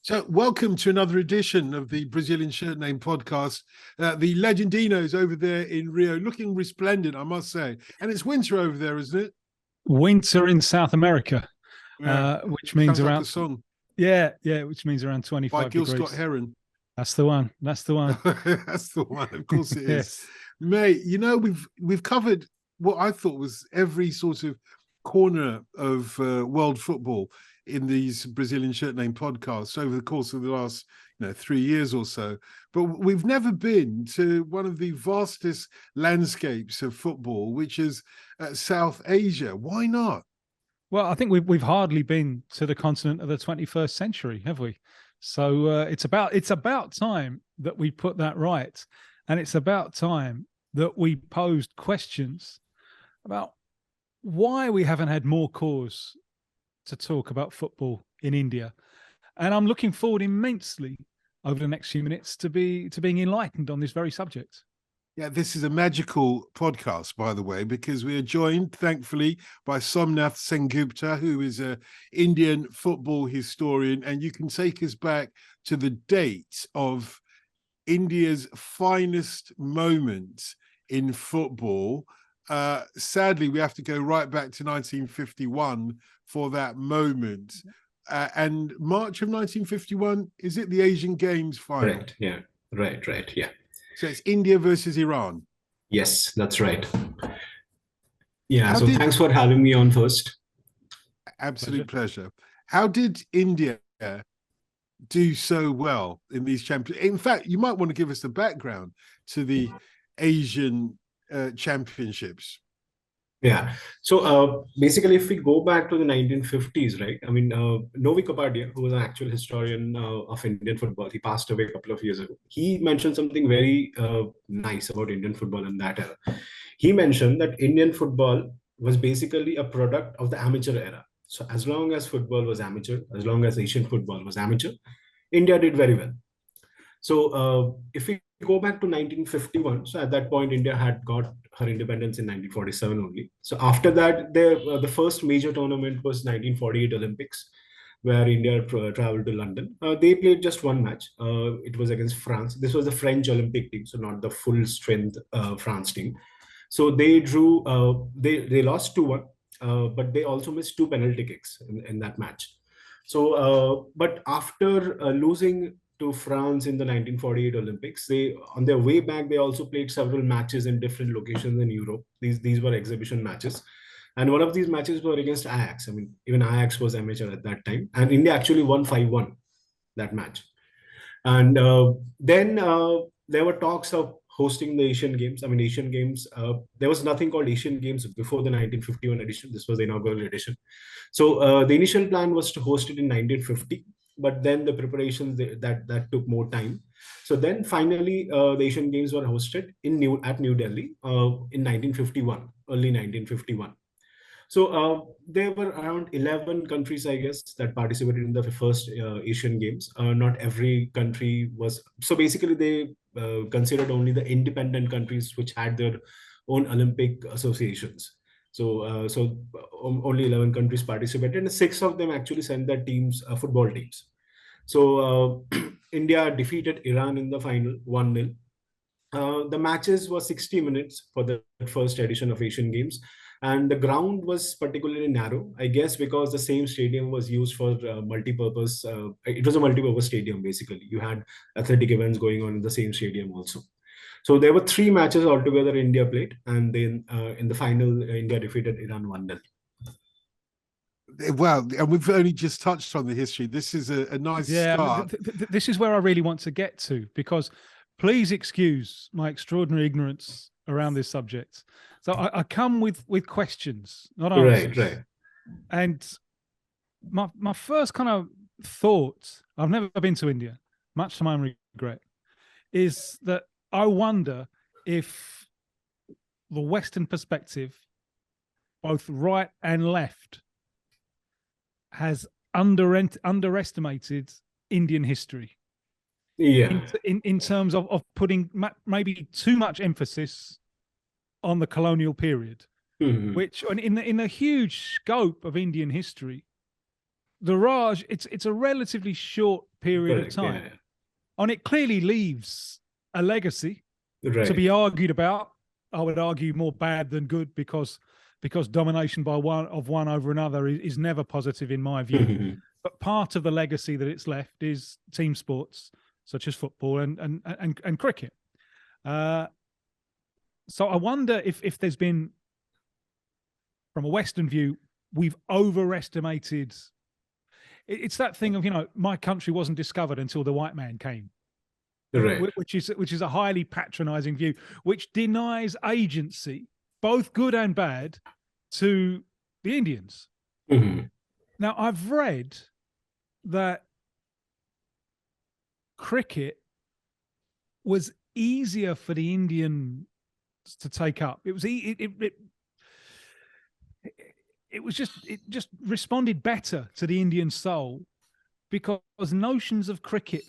So, welcome to another edition of the Brazilian Shirt Name podcast. The Legendinos over there in Rio, looking resplendent, I must say. And it's winter over there, isn't it? Winter in South America, Yeah. which means Sounds around like a song which means around by 25 Gil degrees. Scott Heron. That's the one. That's the one. That's the one. Of course it is, Yes. mate. You know we've covered what I thought was every sort of corner of world football in these Brazilian Shirt Name podcasts over the course of the last 3 years or so. But we've never been to one of the vastest landscapes of football, which is South Asia. Why not? Well, I think we've hardly been to the continent of the 21st century, have we? So it's about time that we put that right, and it's about time that we posed questions about why we haven't had more cause to talk about football in India. And I'm looking forward immensely over the next few minutes to being enlightened on this very subject. Yeah, this is a magical podcast, by the way, because we are joined, thankfully, by Somnath Sengupta, who is an Indian football historian, and you can take us back to the date of India's finest moment in football. Sadly, we have to go right back to 1951 for that moment. And March of 1951, is it the Asian Games final? Correct. Yeah. Right. Yeah. So it's India versus Iran. Yes, that's right. Yeah. Thanks for having me on first. Absolute pleasure. How did India do so well in these champions? In fact, you might want to give us the background to the Asian championships. Yeah. So basically, if we go back to the 1950s, right? I mean, Novi Kapadia, who was an actual historian of Indian football, he passed away a couple of years ago. He mentioned something very nice about Indian football in that era. He mentioned that Indian football was basically a product of the amateur era. So as long as football was amateur, as long as Asian football was amateur, India did very well. So if we go back to 1951, so at that point, India had got her independence in 1947 only. So after that, the first major tournament was 1948 Olympics, where India traveled to London. They played just one match. It was against France. This was the French Olympic team, so not the full strength France team. So they drew. They lost 2-1, but they also missed 2 penalty kicks in that match. So, but after losing to France in the 1948 Olympics, on their way back, they also played several matches in different locations in Europe. These were exhibition matches. And one of these matches were against Ajax. I mean, even Ajax was amateur at that time. And India actually won 5-1 that match. And then there were talks of hosting the Asian Games. I mean, Asian Games, there was nothing called Asian Games before the 1951 edition. This was the inaugural edition. So the initial plan was to host it in 1950. But then the preparations that took more time. So then finally, the Asian Games were hosted at New Delhi in 1951, early 1951. So there were around 11 countries, I guess, that participated in the first Asian Games. Not every country was. So basically, they considered only the independent countries which had their own Olympic associations. So only 11 countries participated, and 6 of them actually sent their teams, football teams. So India defeated Iran in the final 1-0. The matches were 60 minutes for the first edition of Asian Games, and the ground was particularly narrow, I guess, because the same stadium was used for multi-purpose. It was a multi-purpose stadium, basically. You had athletic events going on in the same stadium also. So there were 3 matches altogether India played, and then in the final, India defeated Iran 1-0. Well, and we've only just touched on the history. This is a nice start. This is where I really want to get to, because please excuse my extraordinary ignorance around this subject. So I come with questions, not answers. Right. And my first kind of thought, I've never been to India, much to my regret, is that I wonder if the Western perspective, both right and left, has underestimated Indian history. Yeah. In terms of putting maybe too much emphasis on the colonial period, which in the huge scope of Indian history, the Raj, it's a relatively short period of Correct. time, Yeah. and it clearly leaves a legacy Right. to be argued about. I would argue more bad than good, because domination by one over another is never positive in my view. But part of the legacy that it's left is team sports such as football and cricket. So I wonder if there's been, from a Western view, we've overestimated. It's that thing of, my country wasn't discovered until the white man came. Right. Which is a highly patronizing view, which denies agency, both good and bad, to the Indians. Now, I've read that cricket was easier for the Indians to take up. It was it just responded better to the Indian soul, because notions of cricket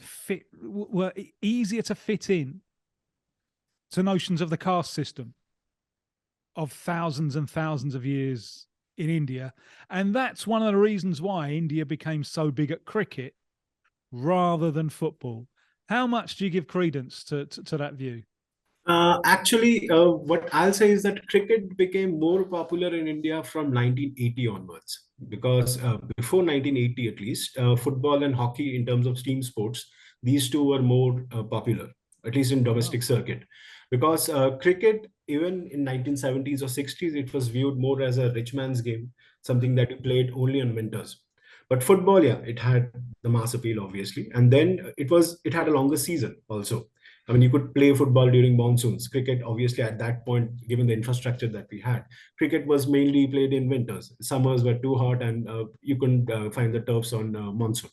were easier to fit in to notions of the caste system of thousands and thousands of years in India. And that's one of the reasons why India became so big at cricket rather than football. How much do you give credence to that view? Actually, what I'll say is that cricket became more popular in India from 1980 onwards, because before 1980 at least, football and hockey, in terms of team sports, these two were more popular, at least in domestic circuit. Because cricket, even in 1970s or 60s, it was viewed more as a rich man's game, something that you played only on winters. But football, yeah, it had the mass appeal, obviously, and then it had a longer season also. I mean, you could play football during monsoons. Cricket, obviously, at that point, given the infrastructure that we had, cricket was mainly played in winters. Summers were too hot, and you couldn't find the turfs on monsoon.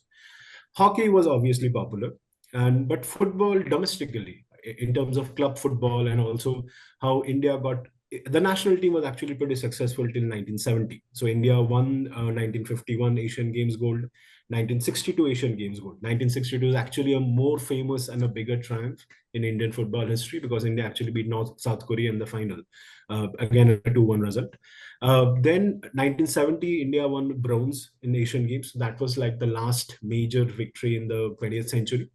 Hockey was obviously popular, but football domestically, in terms of club football, and also how India got the national team was actually pretty successful till 1970. So India won 1951 Asian Games gold, 1962 Asian Games gold. 1962 is actually a more famous and a bigger triumph in Indian football history, because India actually beat South Korea in the final. Again, a 2-1 result. Then 1970, India won bronze in Asian Games. That was like the last major victory in the 20th century.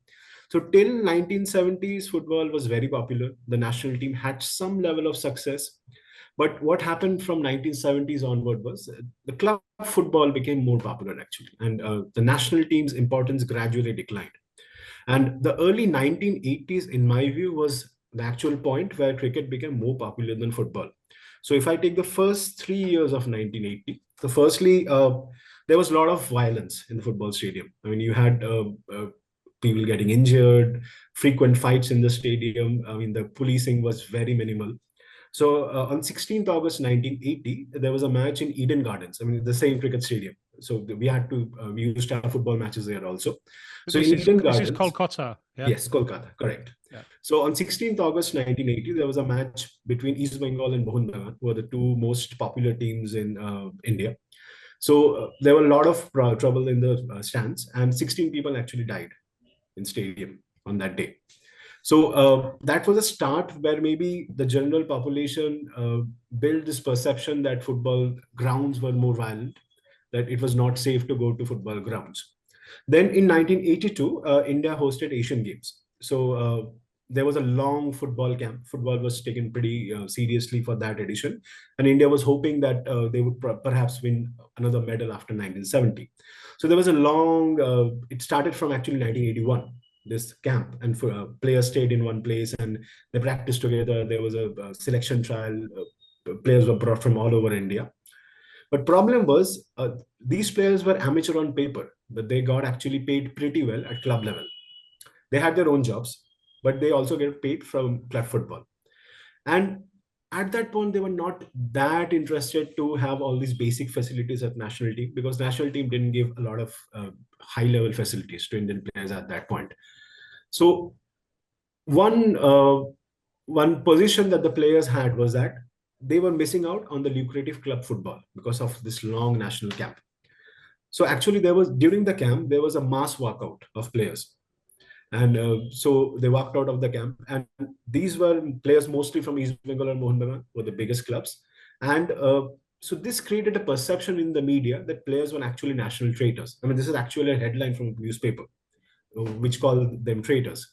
So till 1970s, football was very popular. The national team had some level of success. But what happened from 1970s onward was the club football became more popular, actually. And the national team's importance gradually declined. And the early 1980s, in my view, was the actual point where cricket became more popular than football. So if I take the first 3 years of 1980, firstly, there was a lot of violence in the football stadium. I mean, you had people getting injured, frequent fights in the stadium. I mean, the policing was very minimal. So on 16th August 1980, there was a match in Eden Gardens. I mean, the same cricket stadium. So we used to have football matches there also. So this in Eden this Gardens, is Kolkata. Yeah? Yes, Kolkata, correct. Yeah. So on 16th August 1980, there was a match between East Bengal and Mohun Bagan, who are the two most popular teams in India. So there were a lot of trouble in the stands, and 16 people actually died in stadium on that day. So that was a start where maybe the general population built this perception that football grounds were more violent, that it was not safe to go to football grounds. Then in 1982, India hosted Asian Games. So there was a long football camp. Football was taken pretty seriously for that edition. And India was hoping that they would perhaps win another medal after 1970. So there was a long, it started from actually 1981, this camp, and players stayed in one place and they practiced together. There was a selection trial. Players were brought from all over India. But problem was, these players were amateur on paper, but they got actually paid pretty well at club level. They had their own jobs, but they also get paid from club football. And at that point, they were not that interested to have all these basic facilities at national team, because national team didn't give a lot of high level facilities to Indian players at that point. So one position that the players had was that they were missing out on the lucrative club football because of this long national camp. So actually during the camp, there was a mass walkout of players. And so they walked out of the camp. And these were players mostly from East Bengal and Mohun Bagan, were the biggest clubs. And So this created a perception in the media that players were actually national traitors. I mean, this is actually a headline from a newspaper, which called them traitors.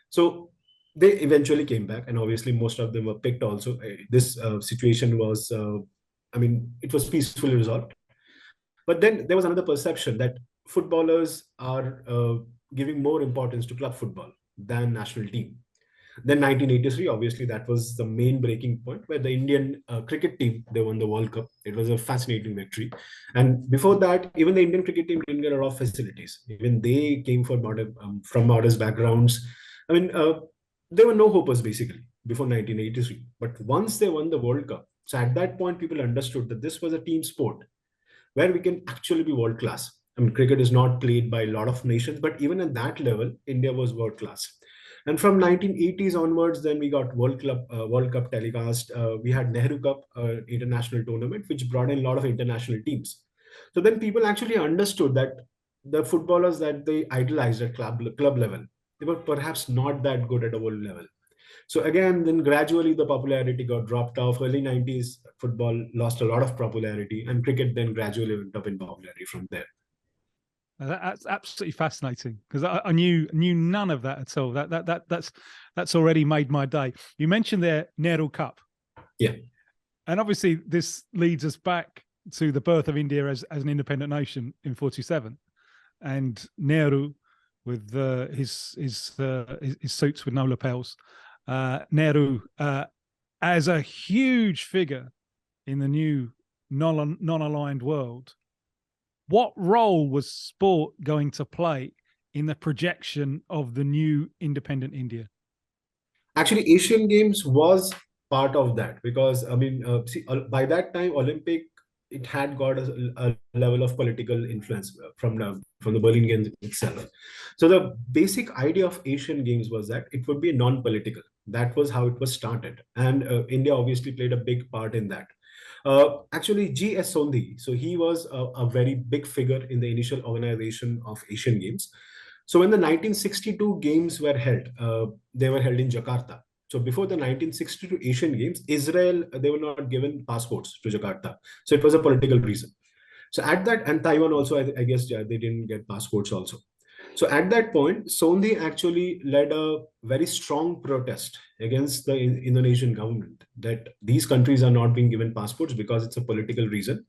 So they eventually came back, and obviously most of them were picked also. This situation was, I mean, it was peacefully resolved. But then there was another perception that footballers are giving more importance to club football than national team. Then 1983, obviously, that was the main breaking point where the Indian cricket team, they won the World Cup. It was a fascinating victory. And before that, even the Indian cricket team didn't get a lot of facilities. Even they came from modest backgrounds. I mean, there were no hopers basically before 1983. But once they won the World Cup, so at that point, people understood that this was a team sport where we can actually be world class. I mean, cricket is not played by a lot of nations, but even at that level, India was world class. And from 1980s onwards, then we got World Cup telecast. We had Nehru Cup international tournament, which brought in a lot of international teams. So then people actually understood that the footballers that they idolized at club level, they were perhaps not that good at a world level. So again, then gradually the popularity got dropped off. Early 90s, football lost a lot of popularity, and cricket then gradually went up in popularity from there. That's absolutely fascinating, because I knew none of that at all. That's already made my day. You mentioned their Nehru Cup, yeah, and obviously this leads us back to the birth of India as an independent nation in 47, and Nehru with his suits with no lapels. Nehru as a huge figure in the new non-aligned world. What role was sport going to play in the projection of the new independent India? Actually, Asian Games was part of that, because I mean, by that time, Olympic, it had got a level of political influence from the Berlin Games itself. So the basic idea of Asian Games was that it would be non-political. That was how it was started, and India obviously played a big part in that. Actually, G.S. Sondhi, so he was a very big figure in the initial organization of Asian Games. So when the 1962 games were held, they were held in Jakarta. So before the 1962 Asian Games, Israel, they were not given passports to Jakarta. So it was a political reason. So at that, and Taiwan also, I guess they didn't get passports also. So at that point, Sondhi actually led a very strong protest against the Indonesian government that these countries are not being given passports because it's a political reason.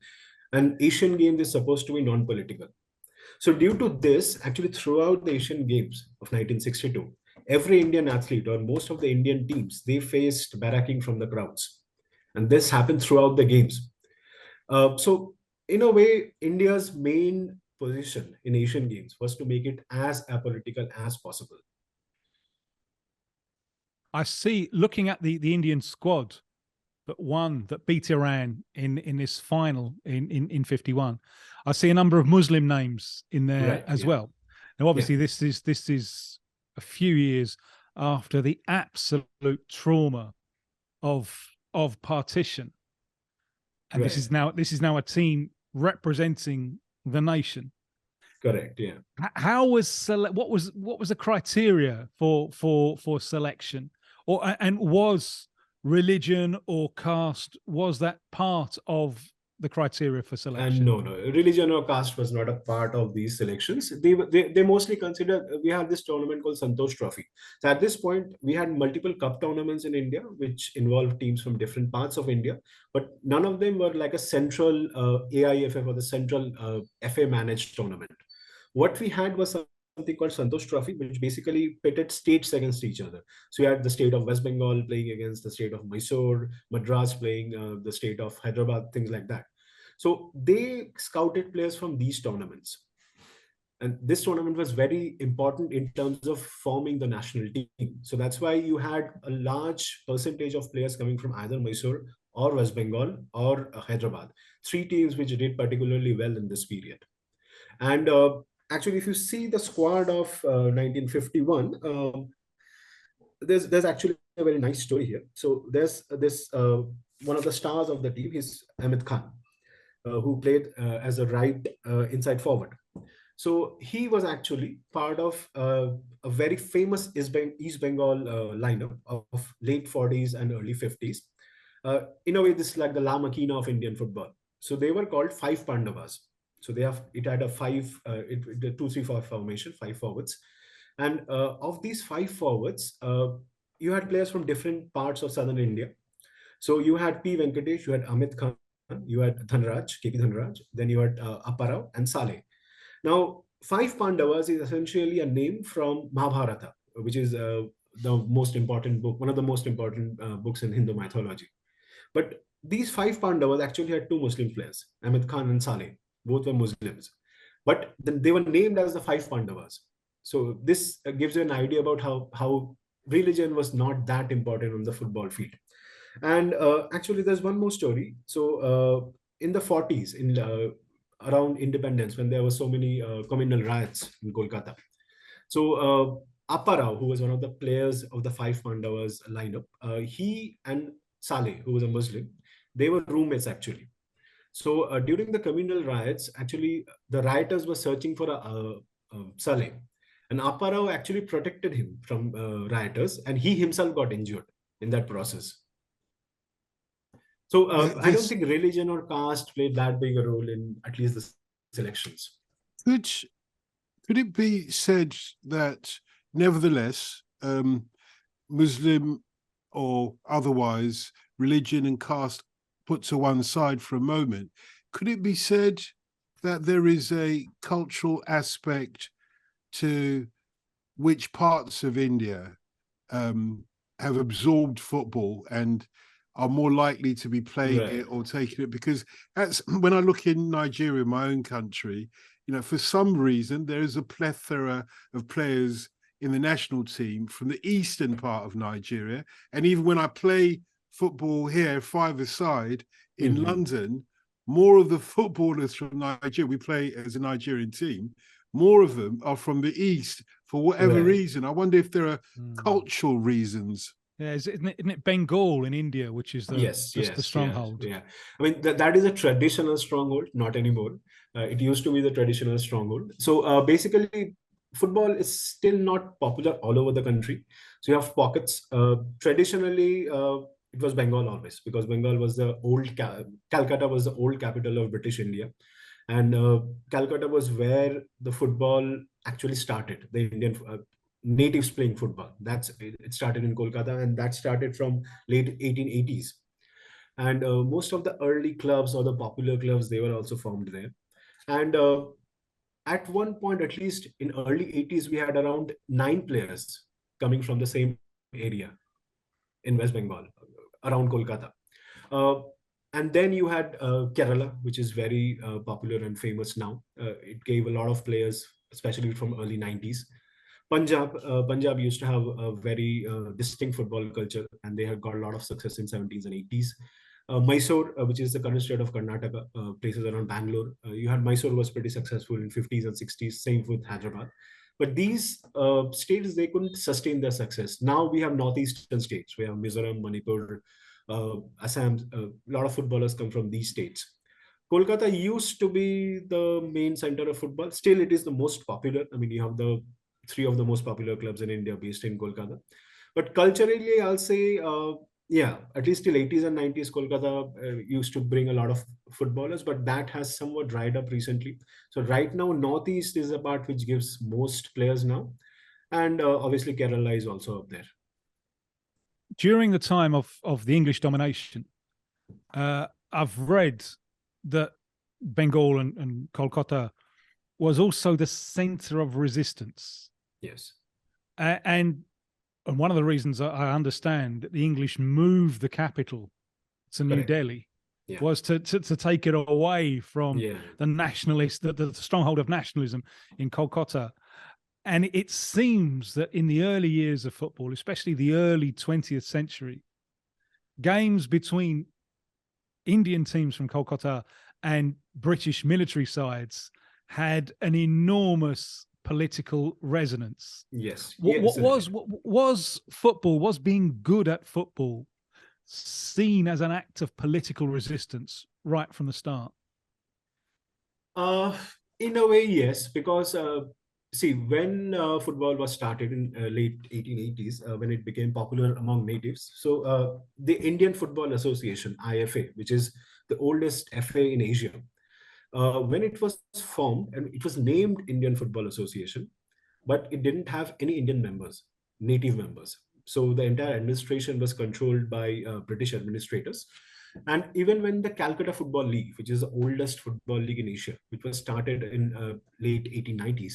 And Asian Games is supposed to be non-political. So due to this, actually throughout the Asian Games of 1962, every Indian athlete or most of the Indian teams, they faced barracking from the crowds. And this happened throughout the games. So in a way, India's main position in Asian Games was to make it as apolitical as possible. I see, looking at the Indian squad that beat Iran in this final in 51, I see a number of Muslim names in there as well. Now, obviously, this is a few years after the absolute trauma of partition, and this is now a team representing the nation. Correct. Yeah. How was what was the criteria for selection, and was religion or caste, was that part of the criteria for selection? And no, religion or caste was not a part of these selections. They mostly consider, we have this tournament called Santosh Trophy. So at this point, we had multiple cup tournaments in India, which involved teams from different parts of India, but none of them were like a central AIFF or the central FA managed tournament. What we had was something called Santosh Trophy, which basically pitted states against each other. So you had the state of West Bengal playing against the state of Mysore, Madras playing the state of Hyderabad, things like that. So they scouted players from these tournaments. And this tournament was very important in terms of forming the national team. So that's why you had a large percentage of players coming from either Mysore or West Bengal or Hyderabad. Three teams which did particularly well in this period. And actually, if you see the squad of 1951, there's actually a very nice story here. So there's this one of the stars of the team, is Ahmed Khan, who played as a right inside forward. So he was actually part of a very famous East Bengal lineup of late 40s and early 50s. In a way, this is like the La Maquina of Indian football. So they were called five Pandavas. So it had a five, 2-3-4 formation, five forwards. And of these five forwards, you had players from different parts of southern India. So you had P. Venkatesh, you had Amit Khan, you had Dhanraj, KP Dhanraj, then you had Apparao and Saleh. Now, five Pandavas is essentially a name from Mahabharata, which is the most important book, one of the most important books in Hindu mythology. But these five Pandavas actually had two Muslim players, Ahmed Khan and Saleh. Both were Muslims. But then they were named as the five Pandavas. So this gives you an idea about how religion was not that important on the football field. And actually, there's one more story. So in the 40s, in around independence, when there were so many communal riots in Kolkata. So Apparao, who was one of the players of the five Pandavas lineup, he and Saleh, who was a Muslim, they were roommates actually. So during the communal riots, actually the rioters were searching for Saleh, and Apparao actually protected him from rioters, and he himself got injured in that process. So I don't think religion or caste played that big a role in at least the selections. Could it be said that nevertheless, Muslim or otherwise, religion and caste put to one side for a moment, could it be said that there is a cultural aspect to which parts of India have absorbed football and are more likely to be playing it or taking it? Because that's when I look in Nigeria, my own country, you know, for some reason, there is a plethora of players in the national team from the eastern part of Nigeria. And even when I play football here, five-a-side in London, more of the footballers from Nigeria, we play as a Nigerian team, more of them are from the east for whatever reason. I wonder if there are cultural reasons. Yeah, isn't it Bengal in India, which is the stronghold? Yeah. I mean, that is a traditional stronghold, not anymore. It used to be the traditional stronghold. So basically, football is still not popular all over the country. So you have pockets. Traditionally, it was Bengal always, because Bengal was the old, Calcutta was the old capital of British India. And Calcutta was where the football actually started, the Indian natives playing football. It started in Kolkata, and that started from late 1880s. And most of the early clubs or the popular clubs, they were also formed there. And at one point, at least in early 80s, we had around 9 players coming from the same area in West Bengal, around Kolkata. And then you had Kerala, which is very popular and famous now. It gave a lot of players, especially from early 90s. Punjab used to have a very distinct football culture, and they had got a lot of success in 70s and 80s. Mysore, which is the current state of Karnataka, places around Bangalore. You had Mysore was pretty successful in 50s and 60s, same with Hyderabad. But these states, they couldn't sustain their success. Now we have northeastern states. We have Mizoram, Manipur, Assam. A lot of footballers come from these states. Kolkata used to be the main center of football. Still, it is the most popular. I mean, you have the 3 of the most popular clubs in India based in Kolkata. But culturally, I'll say, at least till 80s and 90s, Kolkata used to bring a lot of footballers, but that has somewhat dried up recently. So right now, Northeast is the part which gives most players now. And obviously, Kerala is also up there. During the time of the English domination, I've read that Bengal and Kolkata was also the center of resistance. Yes. And one of the reasons I understand that the English moved the capital to New Delhi was to take it away from the nationalist, the stronghold of nationalism in Kolkata. And it seems that in the early years of football, especially the early 20th century, games between Indian teams from Kolkata and British military sides had an enormous political resonance. Yes. Was football, was being good at football seen as an act of political resistance right from the start? In a way, yes, because see, when football was started in late 1880s, when it became popular among natives, so the Indian Football Association, IFA, which is the oldest FA in Asia. When it was formed, and it was named Indian Football Association, but it didn't have any Indian members, native members. So the entire administration was controlled by British administrators. And even when the Calcutta Football League, which is the oldest football league in Asia, which was started in late 1890s,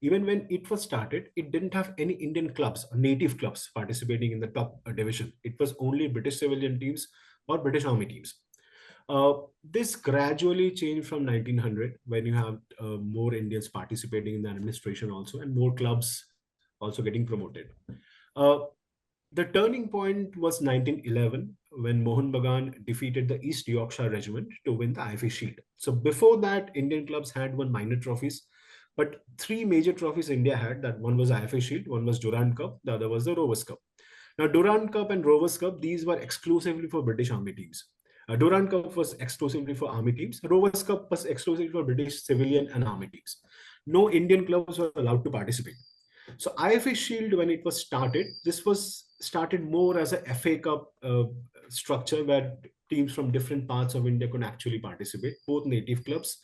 even when it was started, it didn't have any Indian clubs, native clubs participating in the top division. It was only British civilian teams or British army teams. This gradually changed from 1900, when you have more Indians participating in the administration also, and more clubs also getting promoted. Uh, the turning point was 1911, when Mohun Bagan defeated the East Yorkshire Regiment to win the IFA Shield. So before that, Indian clubs had won minor trophies, but three major trophies India had. That one was IFA Shield, one was Durand Cup, the other was the Rovers Cup. Now, Durand Cup and Rovers Cup, these were exclusively for British Army teams. Durand Cup was exclusively for Army teams. Rovers Cup was exclusively for British civilian and Army teams. No Indian clubs were allowed to participate. So IFA Shield, when it was started, this was started more as a FA Cup structure, where teams from different parts of India could actually participate, both native clubs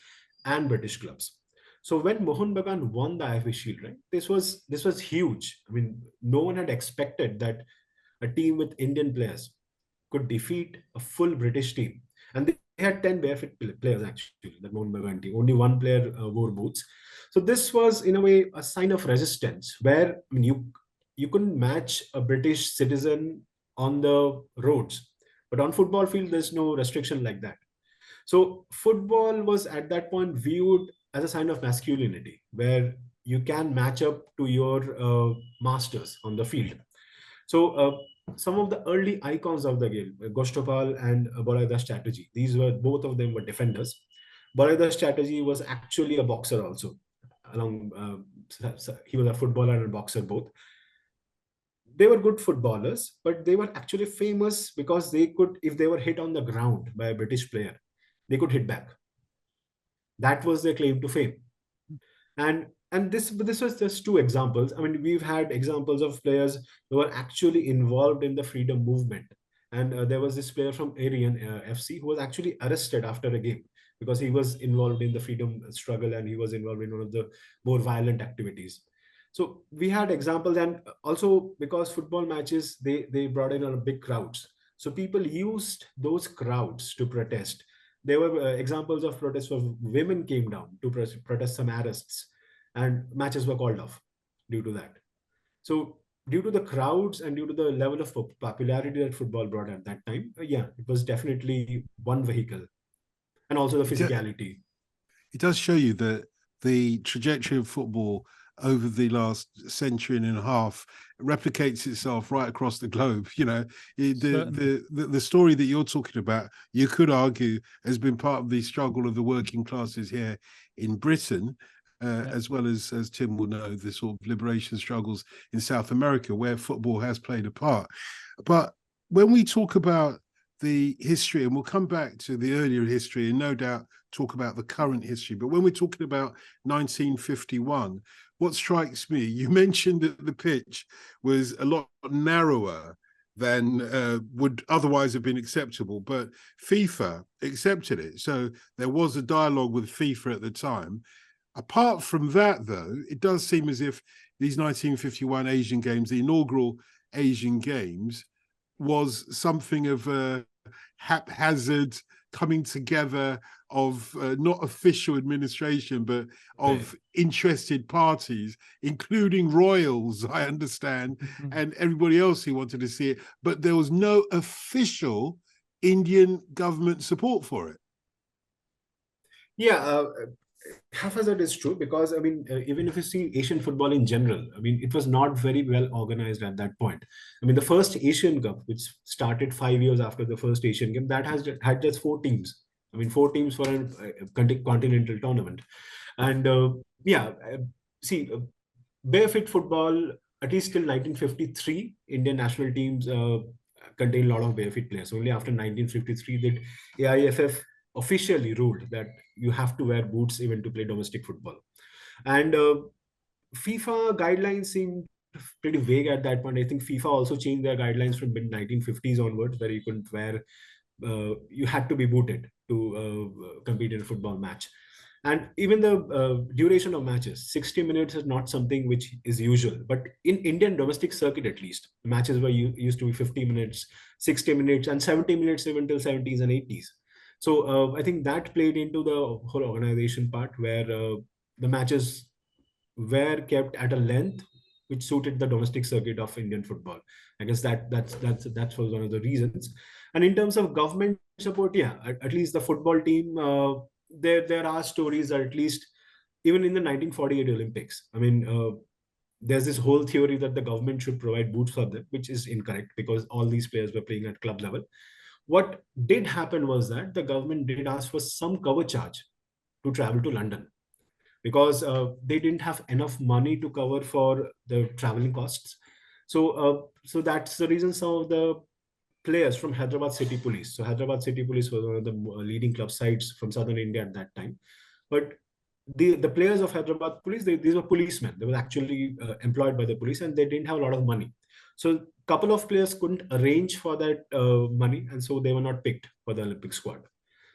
and British clubs. So when Mohun Bagan won the IFA Shield, right, this was huge. I mean, no one had expected that a team with Indian players could defeat a full British team. And they had 10 barefoot players, actually, that Mohun Bagan team. Only one player wore boots. So this was, in a way, a sign of resistance, where, I mean, you couldn't match a British citizen on the roads. But on football field, there's no restriction like that. So football was at that point viewed as a sign of masculinity, where you can match up to your masters on the field. So some of the early icons of the game, Goshtopal and Balaidas Chatterjee, both of them were defenders. Balaidas Chatterjee was actually a boxer also. He was a footballer and a boxer both. They were good footballers, but they were actually famous because they could, if they were hit on the ground by a British player, they could hit back. That was their claim to fame. And this was just two examples. I mean, we've had examples of players who were actually involved in the freedom movement. And there was this player from Arian FC who was actually arrested after a game because he was involved in the freedom struggle, and he was involved in one of the more violent activities. So we had examples, and also because football matches, they brought in a big crowds. So people used those crowds to protest. There were examples of protests where women came down to protest some arrests, and matches were called off due to that. So due to the crowds and due to the level of popularity that football brought at that time, yeah, it was definitely one vehicle. And also the physicality. It does show you that the trajectory of football over the last century and a half replicates itself right across the globe. You know, the story that you're talking about, you could argue, has been part of the struggle of the working classes here in Britain, as well as Tim will know, the sort of liberation struggles in South America, where football has played a part. But when we talk about the history, and we'll come back to the earlier history and no doubt talk about the current history, but when we're talking about 1951, what strikes me, you mentioned that the pitch was a lot narrower than would otherwise have been acceptable, but FIFA accepted it. So there was a dialogue with FIFA at the time. Apart from that, though, it does seem as if these 1951 Asian Games, the inaugural Asian Games, was something of a haphazard coming together of not official administration, but of interested parties, including royals, I understand, and everybody else who wanted to see it. But there was no official Indian government support for it. Yeah, haphazard is true, because I mean, even if you see Asian football in general, I mean, it was not very well organized at that point. I mean, the first Asian Cup, which started 5 years after the first Asian Game, that had just 4 teams. I mean, 4 teams for a continental tournament. And barefoot football, at least till 1953, Indian national teams contained a lot of barefoot players. Only after 1953 did AIFF officially ruled that you have to wear boots even to play domestic football. And FIFA guidelines seemed pretty vague at that point. I think FIFA also changed their guidelines from mid-1950s onwards, where you couldn't wear you had to be booted to compete in a football match. And even the duration of matches, 60 minutes is not something which is usual. But in Indian domestic circuit, at least, matches were used to be 50 minutes, 60 minutes, and 70 minutes even till 70s and 80s. So I think that played into the whole organization part, where the matches were kept at a length which suited the domestic circuit of Indian football. I guess that was one of the reasons. And in terms of government support, yeah, at least the football team, there are stories that at least even in the 1948 Olympics, I mean, there's this whole theory that the government should provide boots for them, which is incorrect because all these players were playing at club level. What did happen was that the government did ask for some cover charge to travel to London, because they didn't have enough money to cover for the traveling costs. So that's the reason some of the players from Hyderabad City Police. So Hyderabad City Police was one of the leading club sides from southern India at that time. But the players of Hyderabad Police, these were policemen. They were actually employed by the police, and they didn't have a lot of money. So a couple of players couldn't arrange for that money, and so they were not picked for the Olympic squad.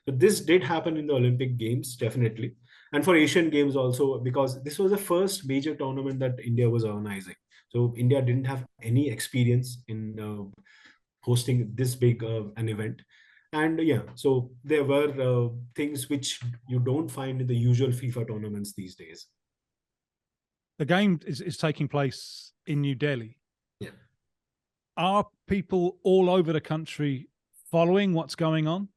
So this did happen in the Olympic Games, definitely. And for Asian Games also, because this was the first major tournament that India was organizing. So India didn't have any experience in hosting this big an event. And yeah, so there were things which you don't find in the usual FIFA tournaments these days. The game is taking place in New Delhi. Yeah. Are people all over the country following what's going on?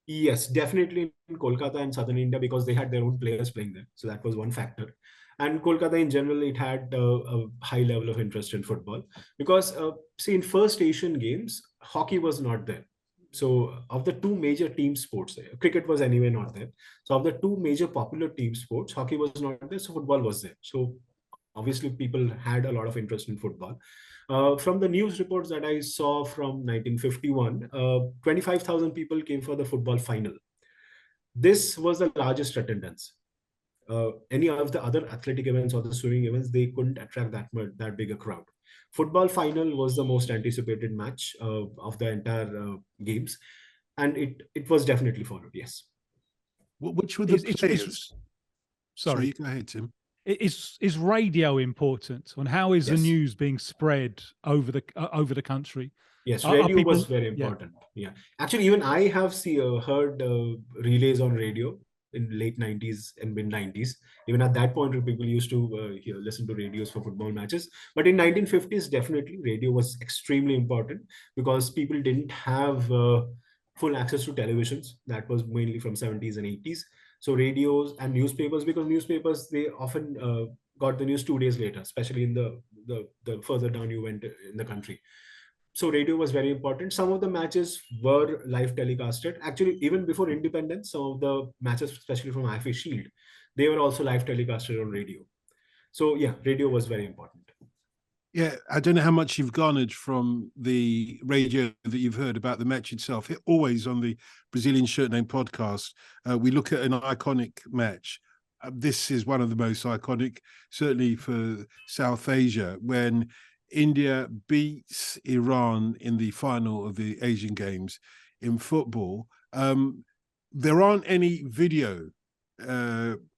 Yes, definitely in Kolkata and southern India, because they had their own players playing there. So that was one factor. And Kolkata in general, it had a high level of interest in football, because see, in first Asian Games, hockey was not there. So of the two major team sports, cricket was anyway not there. So of the two major popular team sports, hockey was not there, so football was there. So obviously people had a lot of interest in football. From the news reports that I saw from 1951, 25,000 people came for the football final. This was the largest attendance. Any of the other athletic events or the swimming events, they couldn't attract that big a crowd. Football final was the most anticipated match of the entire games, and it was definitely followed. Yes. Which were the players? Sorry, you go ahead, Tim. Is radio important, and how is the Yes. news being spread over the country? Yes, Are radio people- was very important. Yeah. Actually, even I have heard relays on radio in late 90s and mid 90s. Even at that point, people used to listen to radios for football matches. But in 1950s, definitely radio was extremely important, because people didn't have full access to televisions. That was mainly from 70s and 80s. So radios and newspapers, because newspapers, they often got the news 2 days later, especially in the further down you went in the country. So radio was very important. Some of the matches were live telecasted. Actually, even before independence, some of the matches, especially from IFA Shield, they were also live telecasted on radio. So yeah, radio was very important. Yeah, I don't know how much you've garnered from the radio that you've heard about the match itself. Always on the Brazilian Shirt Name podcast, we look at an iconic match. This is one of the most iconic, certainly for South Asia, when India beats Iran in the final of the Asian Games in football. There aren't any video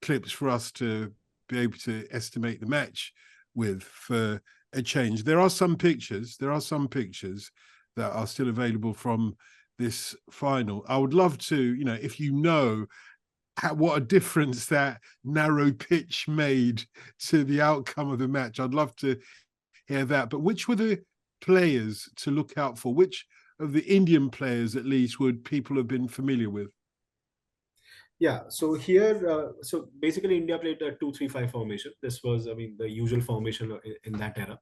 clips for us to be able to estimate the match with for a change. There are some pictures that are still available from this final. I would love to, if you know what a difference that narrow pitch made to the outcome of the match, I'd love to hear that. But which were the players to look out for? Which of the Indian players, at least, would people have been familiar with? Yeah, so here, so basically India played a 2-3-5 formation. This was, I mean, the usual formation in that era.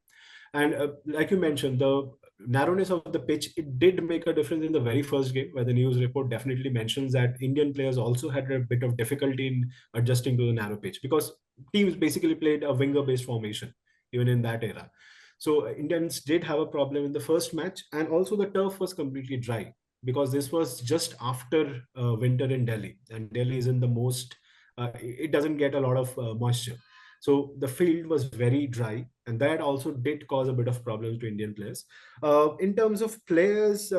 And like you mentioned, the narrowness of the pitch, it did make a difference in the very first game, where the news report definitely mentions that Indian players also had a bit of difficulty in adjusting to the narrow pitch, because teams basically played a winger-based formation, even in that era. So Indians did have a problem in the first match, and also the turf was completely dry, because this was just after winter in Delhi, and Delhi is in the most, it doesn't get a lot of moisture. So the field was very dry, and that also did cause a bit of problems to Indian players. In terms of players,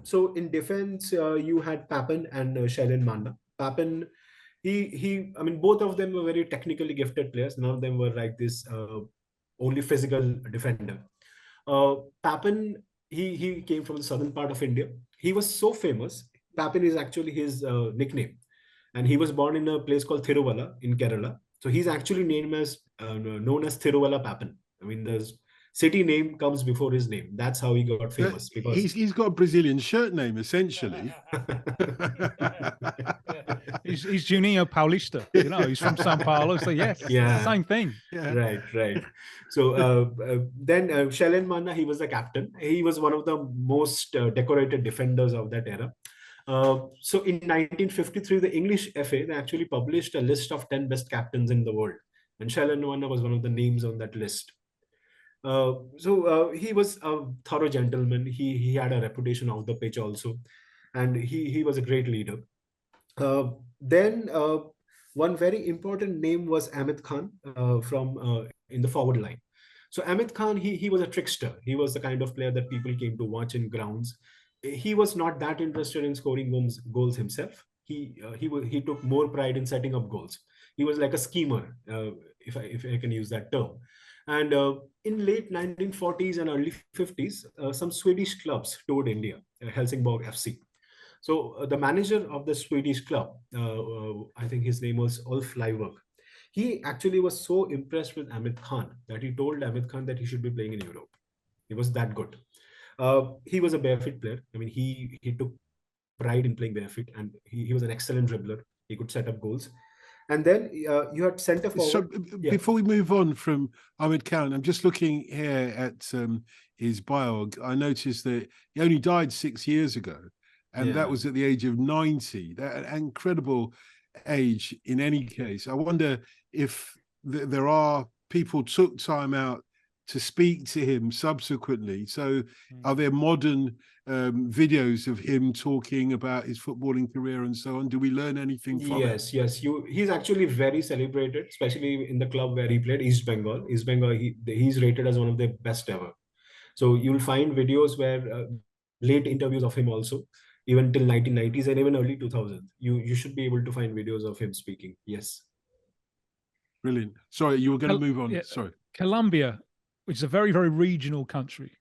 So in defense, you had Papen and Shailen Manda. Papen, I mean, both of them were very technically gifted players. None of them were like this only physical defender. Papen, he came from the southern part of India. He was so famous. Papen is actually his nickname, and he was born in a place called Thiruvalla in Kerala. So he's actually named as known as Thiruvalla Papen. I mean, the city name comes before his name. That's how he got famous because He's got a Brazilian shirt name essentially. He's Juninho Paulista. You know, he's from Sao Paulo. So yes, Yeah. same thing. Yeah. Right. So then Shailen Manna, he was the captain. He was one of the most decorated defenders of that era. So in 1953, the English FA, they actually published a list of 10 best captains in the world. And Shailen Manna was one of the names on that list. So he was a thorough gentleman. He had a reputation off the pitch also. And he was a great leader. Then one very important name was Amit Khan from in the forward line. So Amit Khan, he was a trickster. He was the kind of player that people came to watch in grounds. He was not that interested in scoring goals himself. He took more pride in setting up goals. He was like a schemer, if I can use that term. And in late 1940s and early 50s, some Swedish clubs toured India, Helsingborg FC. So the manager of the Swedish club, I think his name was Ulf Leiberg, he actually was so impressed with Amit Khan that he told Amit Khan that he should be playing in Europe. He was that good. He was a barefoot player. I mean, he took pride in playing barefoot, and he was an excellent dribbler. He could set up goals. And then you had centre forward. So before we move on from Ahmed Khan, I'm just looking here at his bio. I noticed that he only died 6 years ago, and that was at the age of 90. That an incredible age in any case. I wonder if there are people took time out to speak to him subsequently. So are there modern videos of him talking about his footballing career and so on? Do we learn anything from him? Yes. He's actually very celebrated, especially in the club where he played, East Bengal. East Bengal, he's rated as one of the best ever. So you'll find videos where late interviews of him also, even till 1990s and even early 2000s. You should be able to find videos of him speaking. Yes. Brilliant. Sorry, you were going to move on. Yeah, Sorry. Colombia, which is a very, very regional country,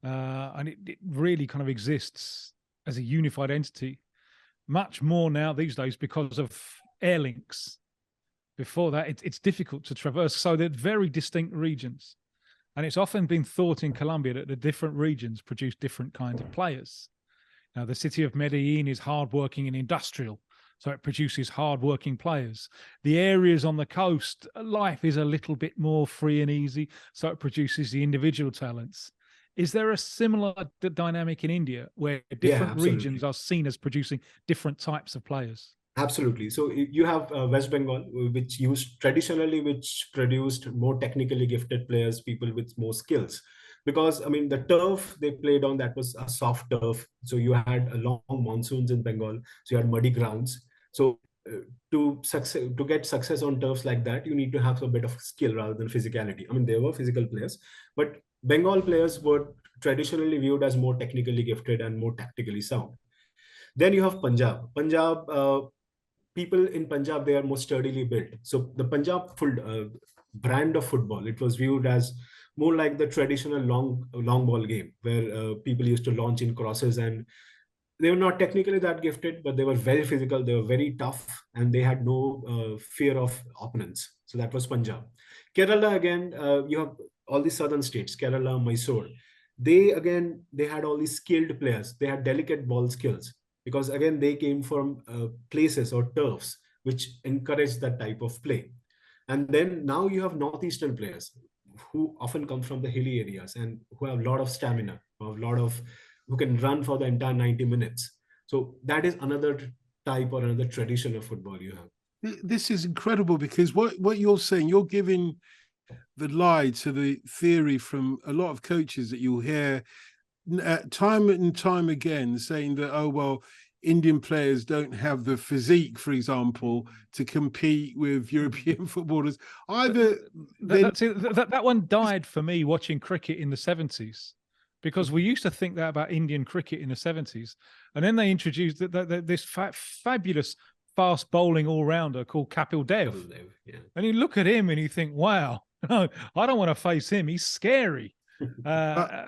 and it really kind of exists as a unified entity, much more now these days because of air links. Before that, it's difficult to traverse. So they're very distinct regions. And it's often been thought in Colombia that the different regions produce different kinds of players. Now, the city of Medellin is hardworking and industrial, so it produces hardworking players. The areas on the coast, life is a little bit more free and easy, so it produces the individual talents. Is there a similar dynamic in India where different regions are seen as producing different types of players? Absolutely. So you have West Bengal, which produced more technically gifted players, people with more skills. Because I mean, the turf they played on, that was a soft turf. So you had long monsoons in Bengal. So you had muddy grounds. So to get success on turfs like that, you need to have a bit of skill rather than physicality. I mean, there were physical players, but Bengal players were traditionally viewed as more technically gifted and more tactically sound. Then you have Punjab. People in Punjab, they are more sturdily built. So the Punjab brand of football, it was viewed as more like the traditional long ball game where people used to launch in crosses, and they were not technically that gifted, but they were very physical, they were very tough, and they had no fear of opponents. So that was Punjab. Kerala, again, you have all the southern states, Kerala, Mysore. They had all these skilled players. They had delicate ball skills, because again, they came from places or turfs which encourage that type of play. And then now you have northeastern players who often come from the hilly areas and who have a lot of stamina, who can run for the entire 90 minutes. So that is another type or another tradition of football you have. This is incredible, because what you're saying, you're giving the lie to the theory from a lot of coaches that you'll hear time and time again saying that, oh, well, Indian players don't have the physique, for example, to compete with European footballers. Either that one died for me watching cricket in the 70s, because we used to think that about Indian cricket in the 70s, and then they introduced this fabulous fast bowling all-rounder called Kapil Dev. Yeah. And you look at him and you think, wow, I don't want to face him. He's scary.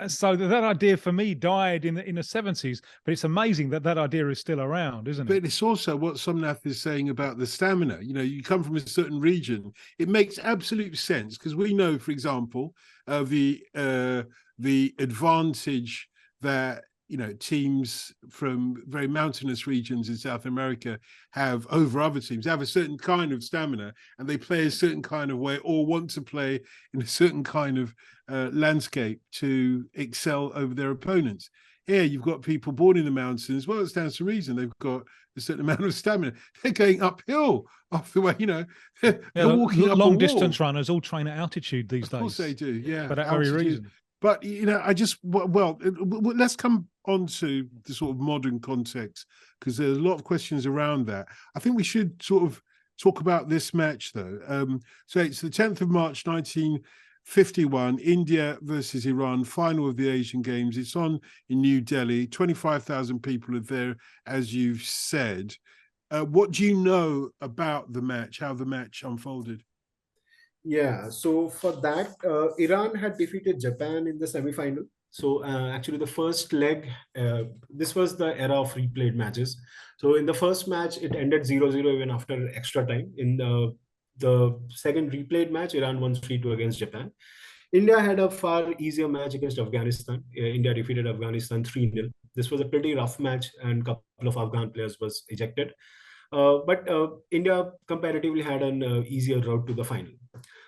So that idea for me died in the 70s, but it's amazing that idea is still around, isn't it? But it's also what Somnath is saying about the stamina. You know, you come from a certain region. It makes absolute sense because we know, for example, the advantage that teams from very mountainous regions in South America have over other teams. They have a certain kind of stamina and they play a certain kind of way or want to play in a certain kind of landscape to excel over their opponents. Here, you've got people born in the mountains. Well, it stands to reason. They've got a certain amount of stamina. They're going uphill off the way, they're walking up long distance runners all train at altitude these days. Of course they do, yeah. For that very reason. But, let's come on to the sort of modern context, because there's a lot of questions around that. I think we should sort of talk about this match, though. So it's the 10th of March, 1951, India versus Iran, final of the Asian Games. It's on in New Delhi. 25,000 people are there, as you've said. What do you know about the match, how the match unfolded? Yeah, so for that, Iran had defeated Japan in the semi-final. So actually the first leg, this was the era of replayed matches. So in the first match, it ended 0-0 even after extra time. In the second replayed match, Iran won 3-2 against Japan. India had a far easier match against Afghanistan. India defeated Afghanistan 3-0. This was a pretty rough match and a couple of Afghan players was ejected. But India comparatively had an easier route to the final.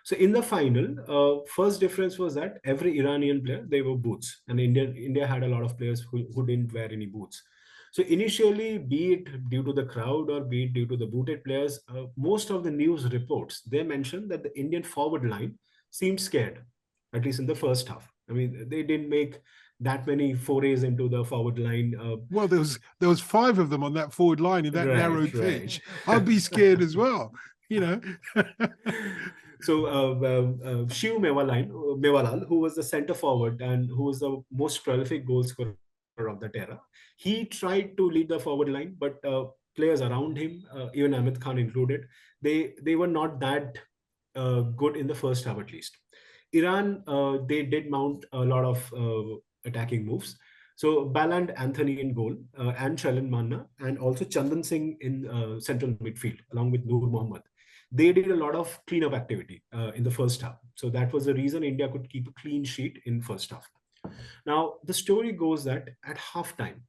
So in the final, first difference was that every Iranian player, they were boots. And India had a lot of players who didn't wear any boots. So initially, be it due to the crowd or be it due to the booted players, most of the news reports, they mentioned that the Indian forward line seemed scared, at least in the first half. I mean, they didn't make that many forays into the forward line. Well, there was 5 of them on that forward line in that narrow pitch. I'd be scared as well, So Shiv Mewalal, who was the center forward and who was the most prolific goal scorer of that era, he tried to lead the forward line, but players around him, even Ahmed Khan included, they were not that good in the first half at least. Iran, they did mount a lot of attacking moves. So Balland Anthony in goal, and Chalan Manna, and also Chandan Singh in central midfield, along with Noor Mohammad. They did a lot of cleanup activity in the first half. So that was the reason India could keep a clean sheet in first half. Now, the story goes that at halftime,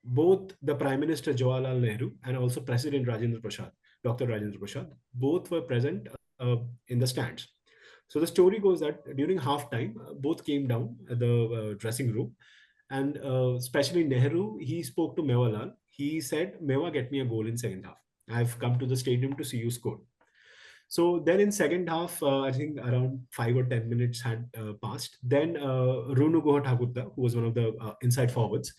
both the Prime Minister Jawaharlal Nehru and also President Dr. Rajendra Prasad, both were present in the stands. So the story goes that during halftime, both came down at the dressing room, and especially Nehru, he spoke to Mewalal. He said, "Mewa, get me a goal in second half. I've come to the stadium to see you score." So then in second half, I think around 5 or 10 minutes had passed. Then Runu Guha Thakurta, who was one of the inside forwards,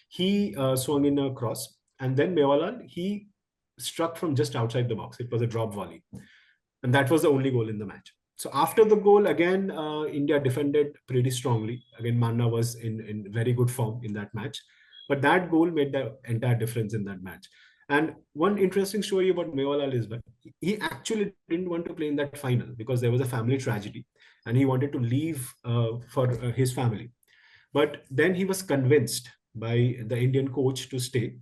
he swung in a cross. And then Mewalal, he struck from just outside the box. It was a drop volley. And that was the only goal in the match. So after the goal, again, India defended pretty strongly. Again, Manna was in very good form in that match. But that goal made the entire difference in that match. And one interesting story about Mewalal is that he actually didn't want to play in that final because there was a family tragedy and he wanted to leave for his family. But then he was convinced by the Indian coach to stay.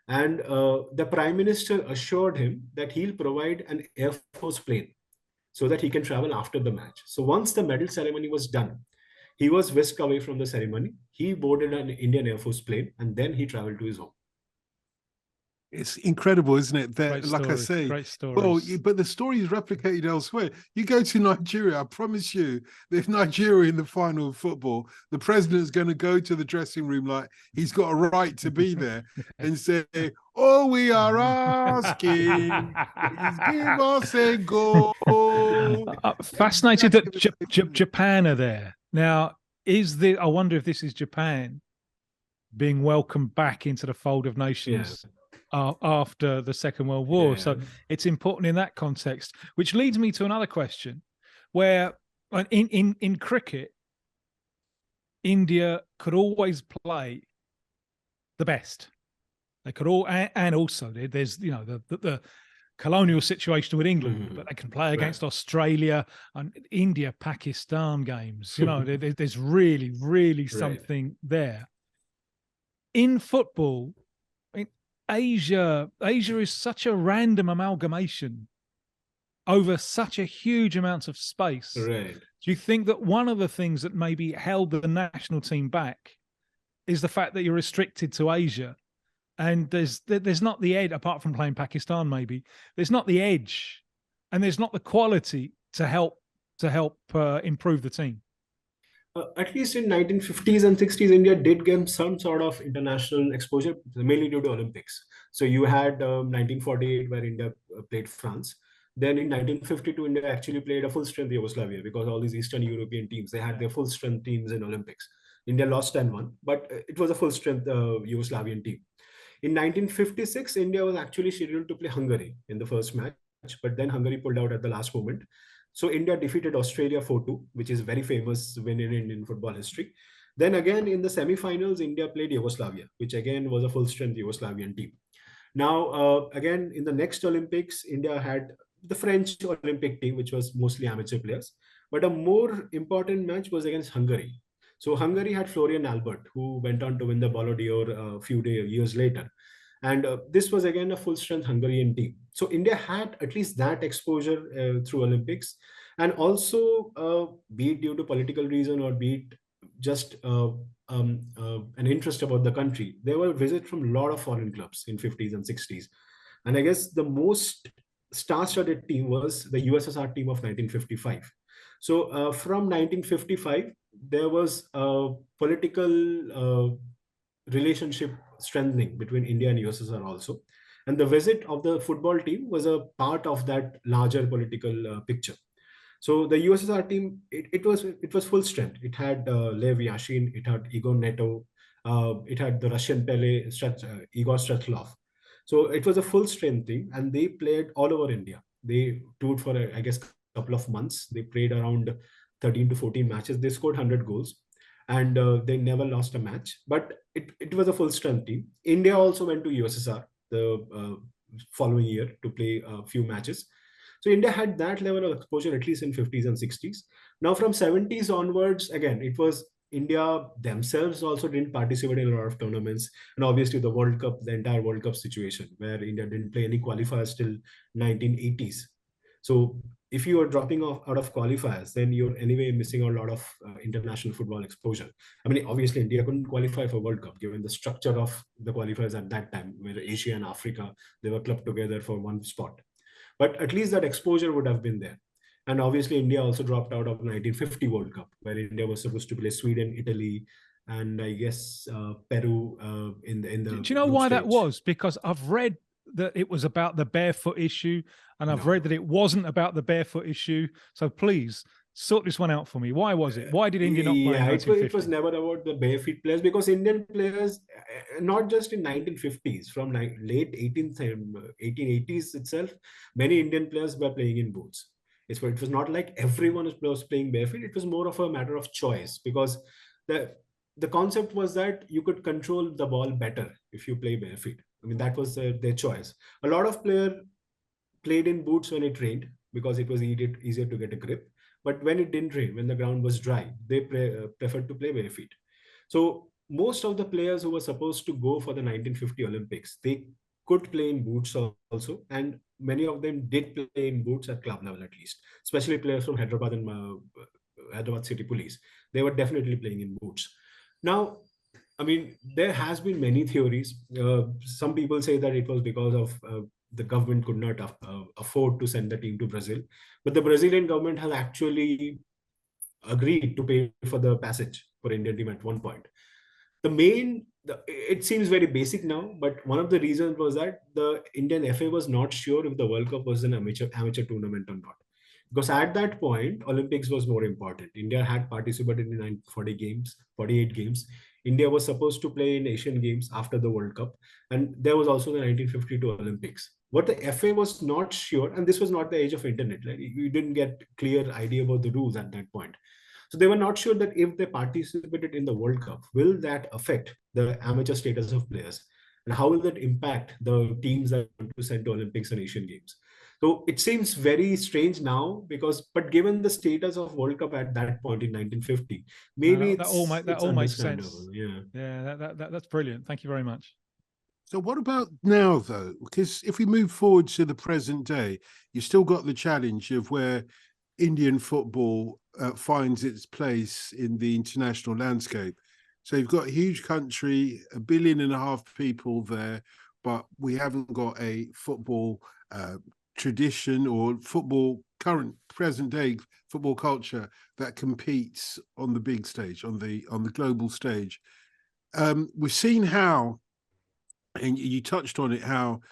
And the Prime Minister assured him that he'll provide an Air Force plane so that he can travel after the match. So once the medal ceremony was done, he was whisked away from the ceremony. He boarded an Indian Air Force plane and then he traveled to his home. It's incredible, isn't it? That, like I say, great stories. Well, but the story is replicated elsewhere. You go to Nigeria, I promise you, if Nigeria in the final of football, the president's going to go to the dressing room like he's got a right to be there and say, "All we are asking is give us a goal." Fascinated that Japan are there now. I wonder if this is Japan being welcomed back into the fold of nations. Yeah. After the Second World War. Yeah. So it's important in that context, which leads me to another question where in cricket, India could always play the best. They could all, and also there's the colonial situation with England, but they can play against Australia and India, Pakistan games. There's really, really something there. In football, I mean, Asia is such a random amalgamation over such a huge amount of space. Right. Do you think that one of the things that maybe held the national team back is the fact that you're restricted to Asia? And there's not the edge, apart from playing Pakistan, maybe there's not the edge, and there's not the quality to help improve the team. At least in 1950s and 60s, India did get some sort of international exposure, mainly due to Olympics. So you had 1948, where India played France. Then in 1952, India actually played a full-strength Yugoslavia, because all these Eastern European teams, they had their full-strength teams in Olympics. India lost 10-1, but it was a full-strength Yugoslavian team. In 1956, India was actually scheduled to play Hungary in the first match, but then Hungary pulled out at the last moment. So India defeated Australia 4-2, which is a very famous win in Indian football history. Then again, in the semi-finals, India played Yugoslavia, which again was a full-strength Yugoslavian team. Now, again, in the next Olympics, India had the French Olympic team, which was mostly amateur players. But a more important match was against Hungary. So Hungary had Florian Albert, who went on to win the Ballon d'Or a few years later. And this was again a full-strength Hungarian team. So India had at least that exposure through Olympics. And also, be it due to political reason or be it just an interest about the country, there were visits from a lot of foreign clubs in 50s and 60s. And I guess the most star-studded team was the USSR team of 1955. So from 1955, there was a political relationship strengthening between India and USSR also. And the visit of the football team was a part of that larger political picture. So the USSR team, it was full strength. It had Lev Yashin, it had Igor Neto, it had the Russian Pele, Igor Stratlov. So it was a full strength team, and they played all over India. They toured for, I guess, a couple of months. They played around 13 to 14 matches. They scored 100 goals, and they never lost a match. But it was a full strength team. India also went to USSR the following year to play a few matches. So India had that level of exposure at least in 50s and 60s. Now from 70s onwards, again, it was India themselves also didn't participate in a lot of tournaments. And obviously the World Cup, the entire World Cup situation, where India didn't play any qualifiers till 1980s. So if you are dropping off out of qualifiers, then you're anyway missing a lot of international football exposure. I mean, obviously India couldn't qualify for World Cup given the structure of the qualifiers at that time, where Asia and Africa, they were clubbed together for one spot. But at least that exposure would have been there. And obviously India also dropped out of 1950 World Cup, where India was supposed to play Sweden, Italy, and I guess Peru in the. Do you know why that was? Because I've read that it was about the barefoot issue, and I've read that it wasn't about the barefoot issue. So please sort this one out for me. Why was it? Why did India not play in 1950? It was never about the barefoot players, because Indian players, not just in 1950s, from late 1880s itself, many Indian players were playing in boots. It was not like everyone was playing barefoot. It was more of a matter of choice, because the concept was that you could control the ball better if you play barefoot. I mean, that was their choice. A lot of players played in boots when it rained, because it was easier to get a grip. But when it didn't rain, when the ground was dry, they preferred to play barefoot. So most of the players who were supposed to go for the 1950 Olympics, they could play in boots also. And many of them did play in boots at club level, at least, especially players from Hyderabad and Hyderabad City Police. They were definitely playing in boots. Now, I mean, there has been many theories. Some people say that it was because of the government could not afford to send the team to Brazil. But the Brazilian government has actually agreed to pay for the passage for Indian team at one point. It seems very basic now, but one of the reasons was that the Indian FA was not sure if the World Cup was an amateur tournament or not. Because at that point, Olympics was more important. India had participated in 48 games. India was supposed to play in Asian Games after the World Cup. And there was also the 1952 Olympics. What the FA was not sure, and this was not the age of internet, right? You didn't get clear idea about the rules at that point. So they were not sure that if they participated in the World Cup, will that affect the amateur status of players? And how will that impact the teams that want to send to Olympics and Asian Games? So it seems very strange now but given the status of World Cup at that point in 1950, maybe that all makes sense. understandable. Yeah. Yeah, that's brilliant. Thank you very much. So what about now, though? Because if we move forward to the present day, you've still got the challenge of where Indian football finds its place in the international landscape. So you've got a huge country, 1.5 billion people there, but we haven't got a football tradition or current present day football culture that competes on the big stage, on the global stage. We've seen how, and you touched on it, how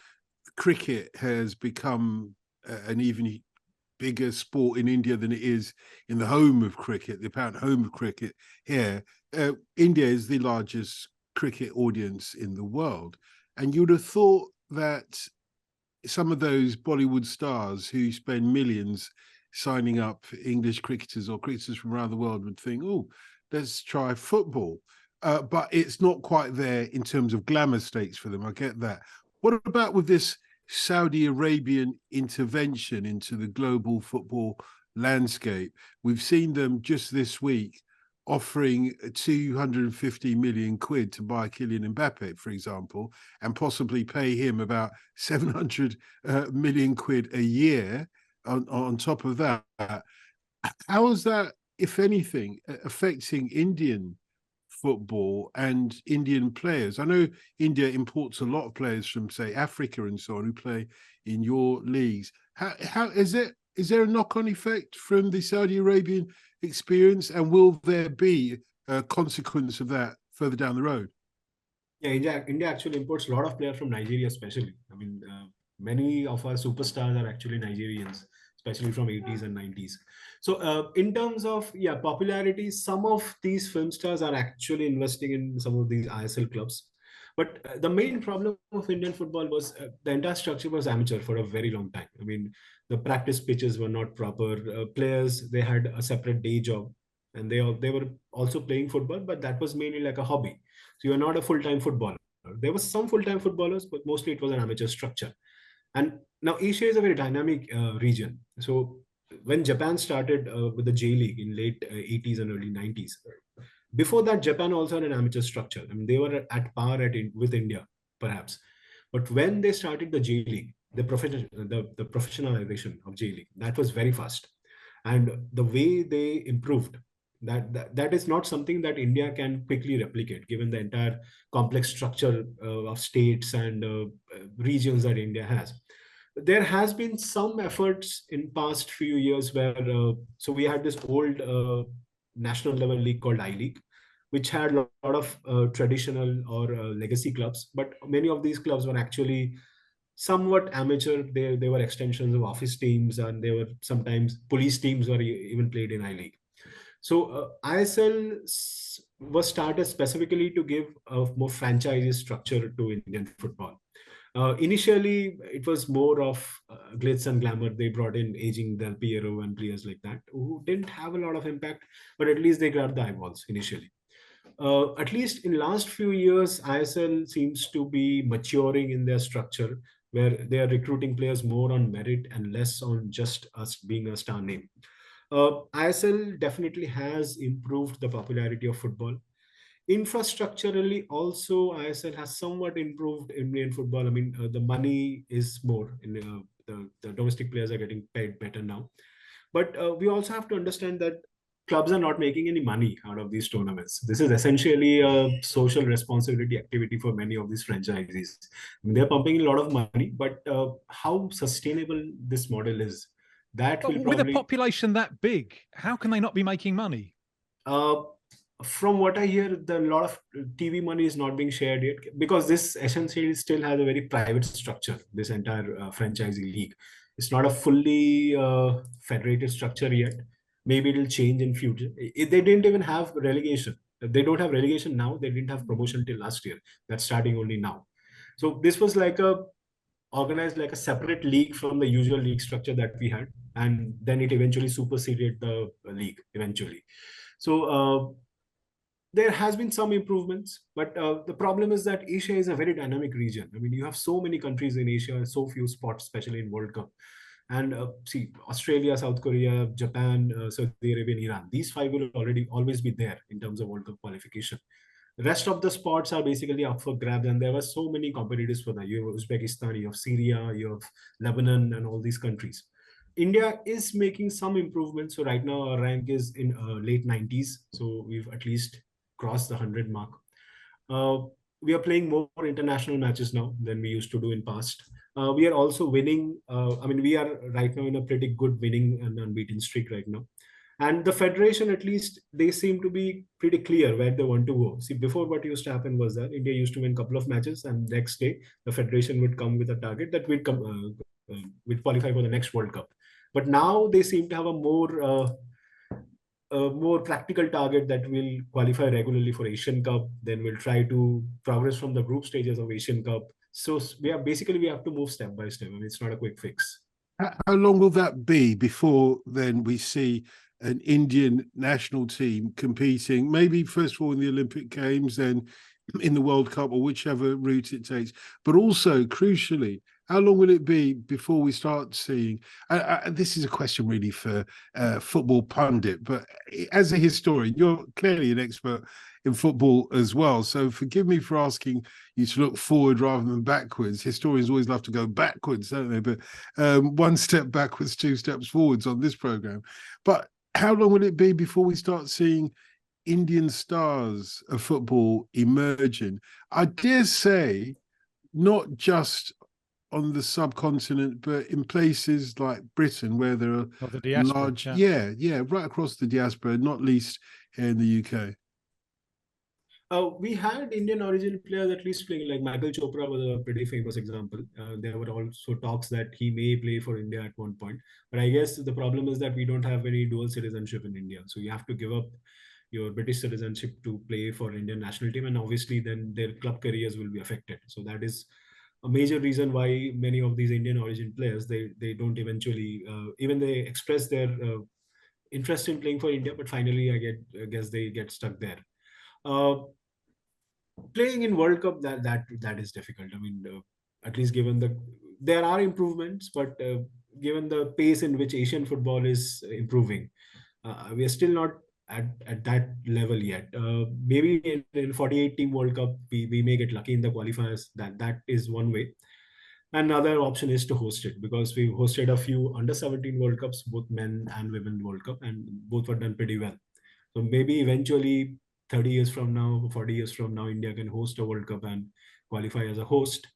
cricket has become an even bigger sport in India than it is in the home of cricket, the apparent home of cricket here. India is the largest cricket audience in the world. And you'd have thought that some of those Bollywood stars who spend millions signing up English cricketers or cricketers from around the world would think, oh, let's try football. But it's not quite there in terms of glamour stakes for them. I get that. What about with this Saudi Arabian intervention into the global football landscape? We've seen them just this week offering 250 million quid to buy Kylian Mbappe, for example, and possibly pay him about 700 million quid a year on top of that. How is that, if anything, affecting Indian football and Indian players? I know India imports a lot of players from, say, Africa and so on, who play in your leagues. How is there a knock-on effect from the Saudi Arabian experience, and will there be a consequence of that further down the road? Yeah, India actually imports a lot of players from Nigeria, especially. I mean, many of our superstars are actually Nigerians, especially from 80s and 90s. So in terms of popularity, some of these film stars are actually investing in some of these ISL clubs. But the main problem of Indian football was the entire structure was amateur for a very long time. I mean, the practice pitches were not proper. Players, they had a separate day job, and they were also playing football, but that was mainly like a hobby. So you're not a full-time footballer. There was some full-time footballers, but mostly it was an amateur structure. And now Asia is a very dynamic region. So when Japan started with the J League in late 80s and early 90s, before that, Japan also had an amateur structure. I mean, they were at par with India, perhaps. But when they started the J League, the professionalization of J League, that was very fast. And the way they improved, that is not something that India can quickly replicate, given the entire complex structure of states and regions that India has. There has been some efforts in past few years where, so we had this old national level league called I-League, which had a lot of traditional or legacy clubs, but many of these clubs were actually somewhat amateur. They were extensions of office teams, and they were sometimes police teams were even played in I-League. So ISL was started specifically to give a more franchise structure to Indian football. Initially, it was more of glitz and glamour. They brought in aging Del Piero and players like that who didn't have a lot of impact, but at least they grabbed the eyeballs initially. At least in last few years, ISL seems to be maturing in their structure, where they are recruiting players more on merit and less on just us being a star name. ISL definitely has improved the popularity of football. Infrastructurally, also, ISL has somewhat improved Indian football. I mean, the money is more, in the domestic players are getting paid better now. But we also have to understand that clubs are not making any money out of these tournaments. This is essentially a social responsibility activity for many of these franchises. I mean, they're pumping in a lot of money, but how sustainable this model is, that will with probably... a population that big, how can they not be making money? From what I hear, a lot of TV money is not being shared yet, because this essentially still has a very private structure, this entire franchising league. It's not a fully federated structure yet. Maybe it'll change in future. They didn't even have relegation. They don't have relegation now. They didn't have promotion till last year. That's starting only now. So this was like organized like a separate league from the usual league structure that we had. And then it eventually superseded the league eventually. So there has been some improvements, but the problem is that Asia is a very dynamic region. I mean, you have so many countries in Asia, so few spots, especially in World Cup. And see, Australia, South Korea, Japan, Saudi Arabia, and Iran. These five will already always be there in terms of World Cup qualification. The rest of the spots are basically up for grabs, and there were so many competitors for that. You have Uzbekistan, you have Syria, you have Lebanon, and all these countries. India is making some improvements. So right now our rank is in late 90s. So we've at least crossed the 100 mark. We are playing more international matches now than we used to do in past. We are also winning. I mean, we are right now in a pretty good winning and unbeaten streak right now. And the federation, at least, they seem to be pretty clear where they want to go. See, before what used to happen was that India used to win a couple of matches, and next day the federation would come with a target that we'd qualify for the next World Cup. But now they seem to have a more practical target that will qualify regularly for Asian Cup. Then we'll try to progress from the group stages of Asian Cup. So we have to move step by step. I mean, it's not a quick fix. How long will that be before then we see an Indian national team competing, maybe first of all in the Olympic Games, then in the World Cup, or whichever route it takes, but also crucially, how long will it be before we start seeing, this is a question really for football pundit, but as a historian, you're clearly an expert in football as well. So forgive me for asking you to look forward rather than backwards. Historians always love to go backwards, don't they? But one step backwards, two steps forwards on this program. But how long will it be before we start seeing Indian stars of football emerging? I dare say, not just on the subcontinent, but in places like Britain, where there are large, right across the diaspora, not least here in the UK. We had Indian origin players at least playing, like Michael Chopra was a pretty famous example. There were also talks that he may play for India at one point. But I guess the problem is that we don't have any dual citizenship in India. So you have to give up your British citizenship to play for Indian national team. And obviously then their club careers will be affected. So that is a major reason why many of these Indian origin players, they don't eventually, even they express their interest in playing for India, but finally I guess they get stuck there. Playing in World Cup, that is difficult. I mean, at least given there are improvements, but given the pace in which Asian football is improving, we are still not at that level yet. Maybe in 48 team World Cup, we may get lucky in the qualifiers. That is one way. Another option is to host it, because we hosted a few under 17 World Cups, both men and women World Cup, and both were done pretty well. So maybe eventually 30 years from now, 40 years from now, India can host a World Cup and qualify as a host.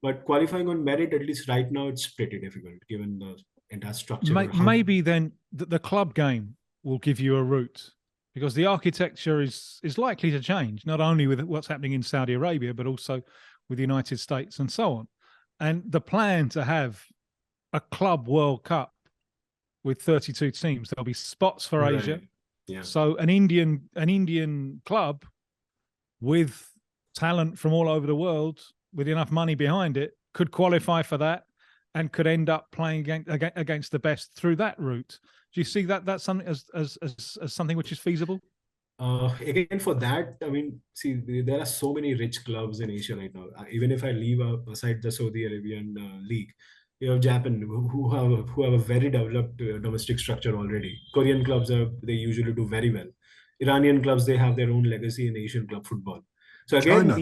But qualifying on merit, at least right now, it's pretty difficult given the entire structure. Maybe then the club game will give you a route, because the architecture is likely to change, not only with what's happening in Saudi Arabia, but also with the United States and so on. And the plan to have a club World Cup with 32 teams, there'll be spots for Asia. Yeah. So an Indian club with talent from all over the world, with enough money behind it, could qualify for that and could end up playing against the best through that route. Do you see that's something as something which is feasible? Again, for that, I mean, see, there are so many rich clubs in Asia right now. Even if I leave aside the Saudi Arabian league, you have Japan, who have a very developed domestic structure already. Korean clubs they usually do very well. Iranian clubs, they have their own legacy in Asian club football. So again,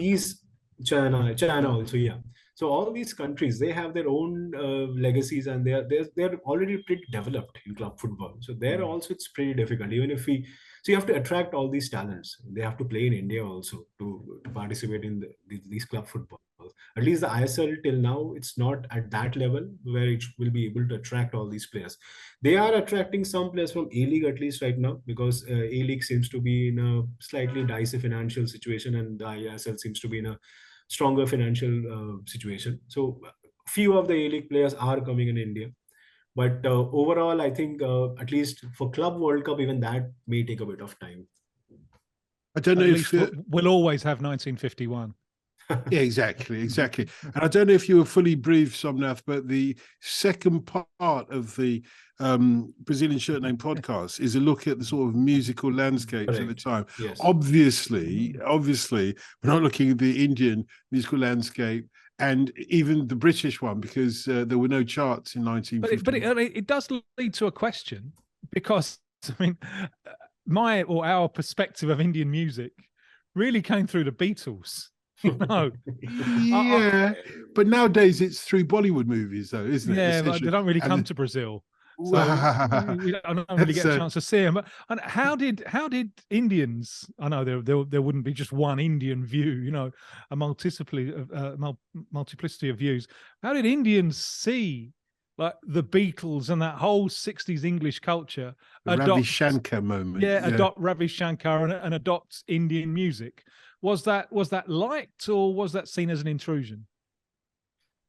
China also, yeah. So all these countries, they have their own legacies, and they're already pretty developed in club football. So there also it's pretty difficult. Even if so you have to attract all these talents. They have to play in India also to participate in these club football. At least the ISL till now, it's not at that level where it will be able to attract all these players. They are attracting some players from A-League at least right now, because A-League seems to be in a slightly dicey financial situation, and the ISL seems to be in a stronger financial situation. So few of the A-League players are coming in India. But overall, I think at least for Club World Cup, even that may take a bit of time. I don't know if we'll always have 1951. Yeah, exactly. And I don't know if you were fully briefed, Somnath, but the second part of the Brazilian Shirt Name podcast is a look at the sort of musical landscapes at the Correct. time. Yes. Obviously, we're not looking at the Indian musical landscape and even the British one, because there were no charts in 1950. But it does lead to a question, because I mean, our perspective of Indian music really came through the Beatles. No, Yeah, but nowadays it's through Bollywood movies, though, isn't it? Yeah, but they don't really come to Brazil, so I don't really get a chance to see them. But and how did Indians? I know there wouldn't be just one Indian view, you know, a multiplicity of views. How did Indians see like the Beatles and that whole '60s English culture Ravi Shankar moment? Adopt Ravi Shankar and adopt Indian music? Was that liked, or was that seen as an intrusion?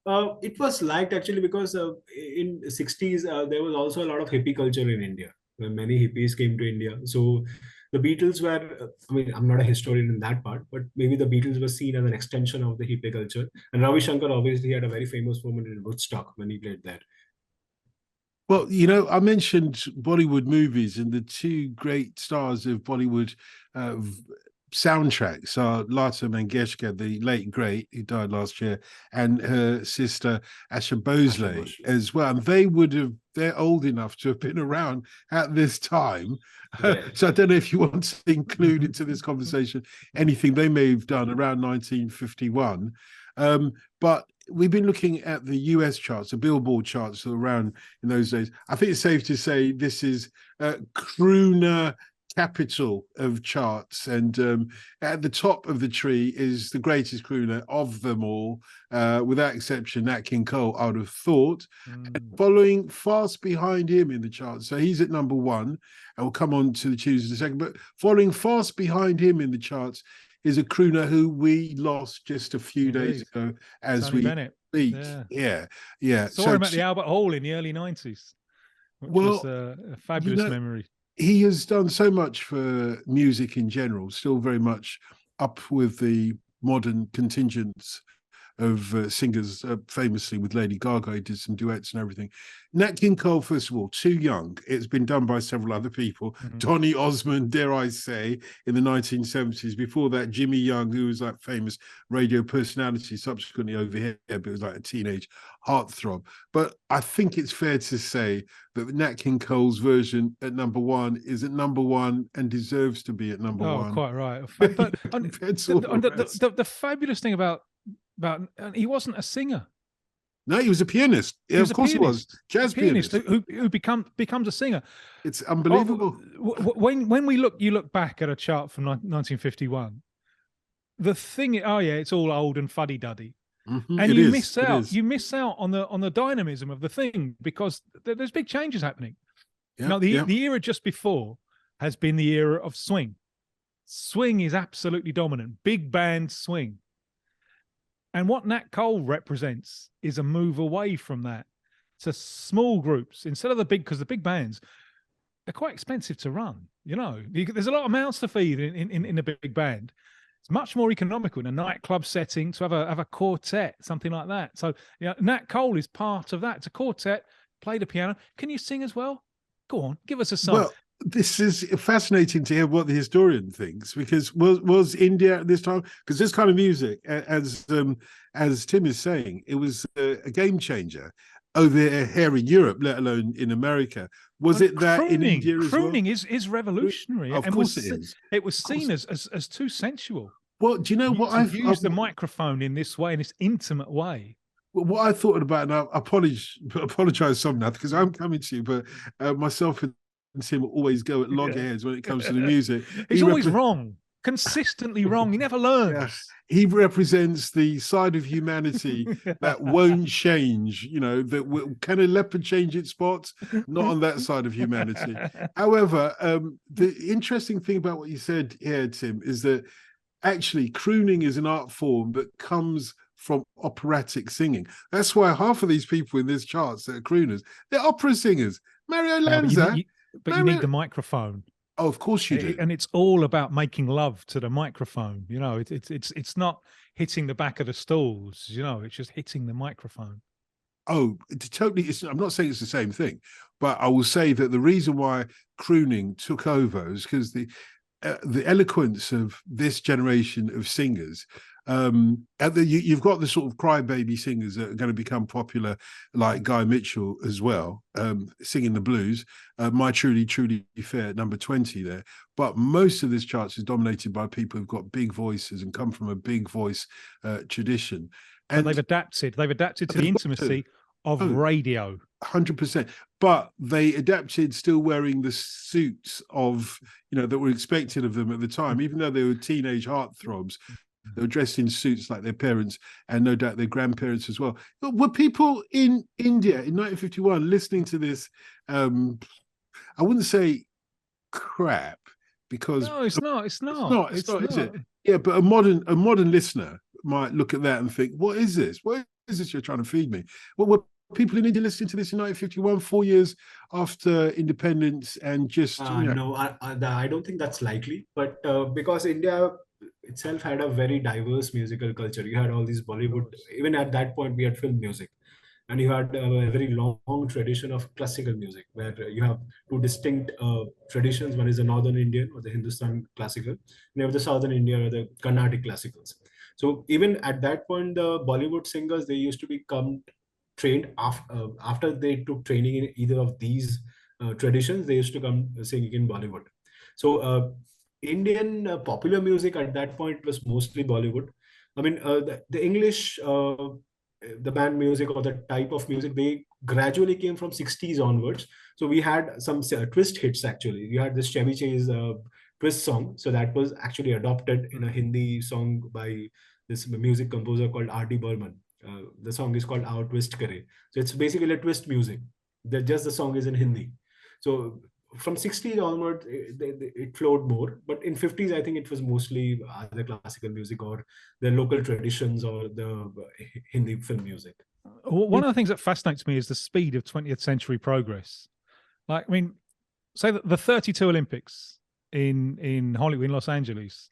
It was liked actually, because in the 60s there was also a lot of hippie culture in India, where many hippies came to India. So the Beatles were, I mean, I'm not a historian in that part, but maybe the Beatles were seen as an extension of the hippie culture. And Ravi Shankar obviously had a very famous moment in Woodstock when he played there. Well, you know, I mentioned Bollywood movies, and the two great stars of Bollywood soundtracks are Lata Mangeshkar, the late great, who died last year, and her sister Asha Bhosle as well. And they're old enough to have been around at this time. Yeah. So I don't know if you want to include into this conversation anything they may have done around 1951. But we've been looking at the US charts, the Billboard charts around in those days. I think it's safe to say this is crooner capital of charts, and at the top of the tree is the greatest crooner of them all, without exception, Nat King Cole, I would have thought. Following fast behind him in the charts, so he's at number one, and we'll come on to the Tuesday in a second, but following fast behind him in the charts is a crooner who we lost just a few days ago as Tony Bennett. speak. Yeah. Saw him at the Albert Hall in the early 90s, which was a fabulous memory. He has done so much for music in general, still very much up with the modern contingents of singers, famously with Lady Gaga. He did some duets and everything. Nat King Cole, first of all, too young. It's been done by several other people. Donny Osmond, dare I say, in the 1970s. Before that, Jimmy Young, who was like famous radio personality, subsequently over here, but was like a teenage heartthrob. But I think it's fair to say that Nat King Cole's version at number one is at number one and deserves to be at number one. Oh, quite right. But the fabulous thing about he wasn't a singer. No, he was a pianist. Yeah, of course he was. Jazz pianist who becomes a singer. It's unbelievable. When you look back at a chart from 1951, the thing, it's all old and fuddy-duddy. And you miss out on the dynamism of the thing, because there's big changes happening. Now, the era just before has been the era of swing. Swing is absolutely dominant. Big band swing. And what Nat Cole represents is a move away from that to small groups instead of the big, because the big bands, they're quite expensive to run. You know, there's a lot of mouths to feed in a big band. It's much more economical in a nightclub setting to have a quartet, something like that. So, you know, Nat Cole is part of that. It's a quartet, play the piano. Can you sing as well? Go on, give us a song. Well, this is fascinating to hear what the historian thinks, because was India at this time, because this kind of music, as Tim is saying, it was a game changer over here in Europe, let alone in America. Was it that in India as well? Crooning is revolutionary. Of course it is. It was seen as too sensual. Well, do you know what I've used the microphone in this way, in this intimate way? What I thought about, and I apologize, Somnath, because I'm coming to you, but myself and Tim always go at loggerheads when it comes to the music. He's always wrong, consistently wrong. He never learns. Yes. He represents the side of humanity that won't change, you know, can a leopard change its spots? Not on that side of humanity. However, the interesting thing about what you said here, Tim, is that actually crooning is an art form that comes from operatic singing. That's why half of these people in this charts that are crooners, they're opera singers. Mario Lanza. But you need the microphone. Oh, of course you do. And it's all about making love to the microphone. You know, it's not hitting the back of the stalls. You know, it's just hitting the microphone. Oh, I'm not saying it's the same thing, but I will say that the reason why crooning took over is because the eloquence of this generation of singers. You've got the sort of crybaby singers that are going to become popular, like Guy Mitchell as well, singing the blues. My Truly, Truly Fair, number 20 there. But most of this charts is dominated by people who've got big voices and come from a big voice tradition. And they've adapted to the intimacy of radio. 100%. But they adapted still wearing the suits of, that were expected of them at the time, even though they were teenage heartthrobs. They were dressed in suits like their parents and no doubt their grandparents as well. But were people in India in 1951 listening to this? I wouldn't say crap, because no, it's not, is it? Yeah, but a modern listener might look at that and think, what is this? What is this you're trying to feed me? What were people in India listening to this in 1951, 4 years after independence, and just no, I don't think that's likely. But because India itself had a very diverse musical culture, you had all these Bollywood. Even at that point, we had film music, and you had a very long tradition of classical music, where you have two distinct traditions. One is the Northern Indian or the Hindustan classical, and you have the Southern Indian or the Carnatic classicals. So even at that point, the Bollywood singers, they used to become trained after they took training in either of these traditions. They used to come singing in Bollywood. So Indian popular music at that point was mostly Bollywood. I mean, the English, the band music or the type of music, they gradually came from 60s onwards. So we had some twist hits actually. You had this Chevy Chase twist song. So that was actually adopted in a Hindi song by this music composer called R.D. Burman. The song is called Our Twist Kare. So it's basically a twist music. Just the song is in Hindi. So from 60s onward, it flowed more. But in 50s, I think it was mostly either classical music or the local traditions or the Hindi film music. One of the things that fascinates me is the speed of 20th century progress. Like, I mean, say that the 32 Olympics in Hollywood, in Los Angeles,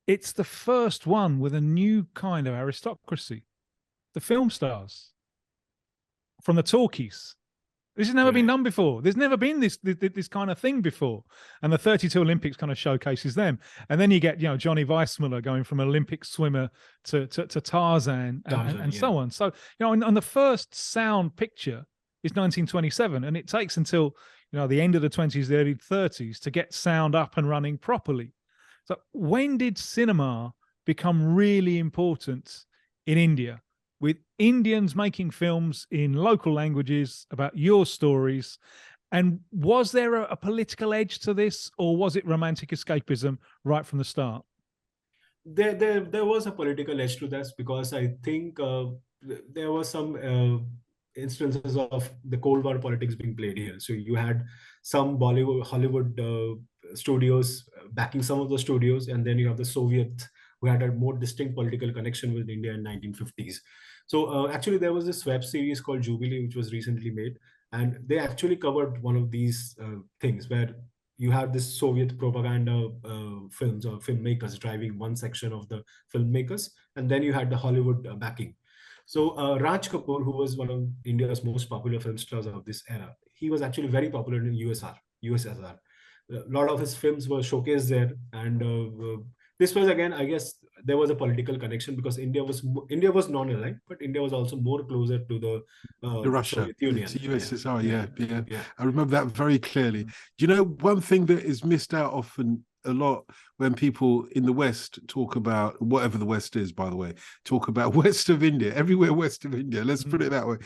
it's the first one with a new kind of aristocracy. The film stars from the talkies. This has never been done before. There's never been this kind of thing before. And the 32 Olympics kind of showcases them. And then you get, Johnny Weissmuller going from Olympic swimmer to Tarzan and so on. So, and the first sound picture is 1927. And it takes until, the end of the 20s, the early 30s to get sound up and running properly. So when did cinema become really important in India, with Indians making films in local languages about your stories? And was there a political edge to this, or was it romantic escapism right from the start? There was a political edge to this, because I think there was some instances of the Cold War politics being played here. So you had some Hollywood studios backing some of the studios, and then you have the Soviet, who had a more distinct political connection with India in 1950s. So actually, there was this web series called Jubilee, which was recently made, and they actually covered one of these things, where you had this Soviet propaganda films or filmmakers driving one section of the filmmakers, and then you had the Hollywood backing. So Raj Kapoor, who was one of India's most popular film stars of this era, he was actually very popular in USSR. A lot of his films were showcased there, and this was, again, I guess there was a political connection, because India was non-aligned, but India was also more closer to the Russia, Soviet Union, to USSR. Yeah. I remember that very clearly. Do you know one thing that is missed out often a lot when people in the West talk about, whatever the West is, by the way, talk about west of India, everywhere west of India, let's put it that way,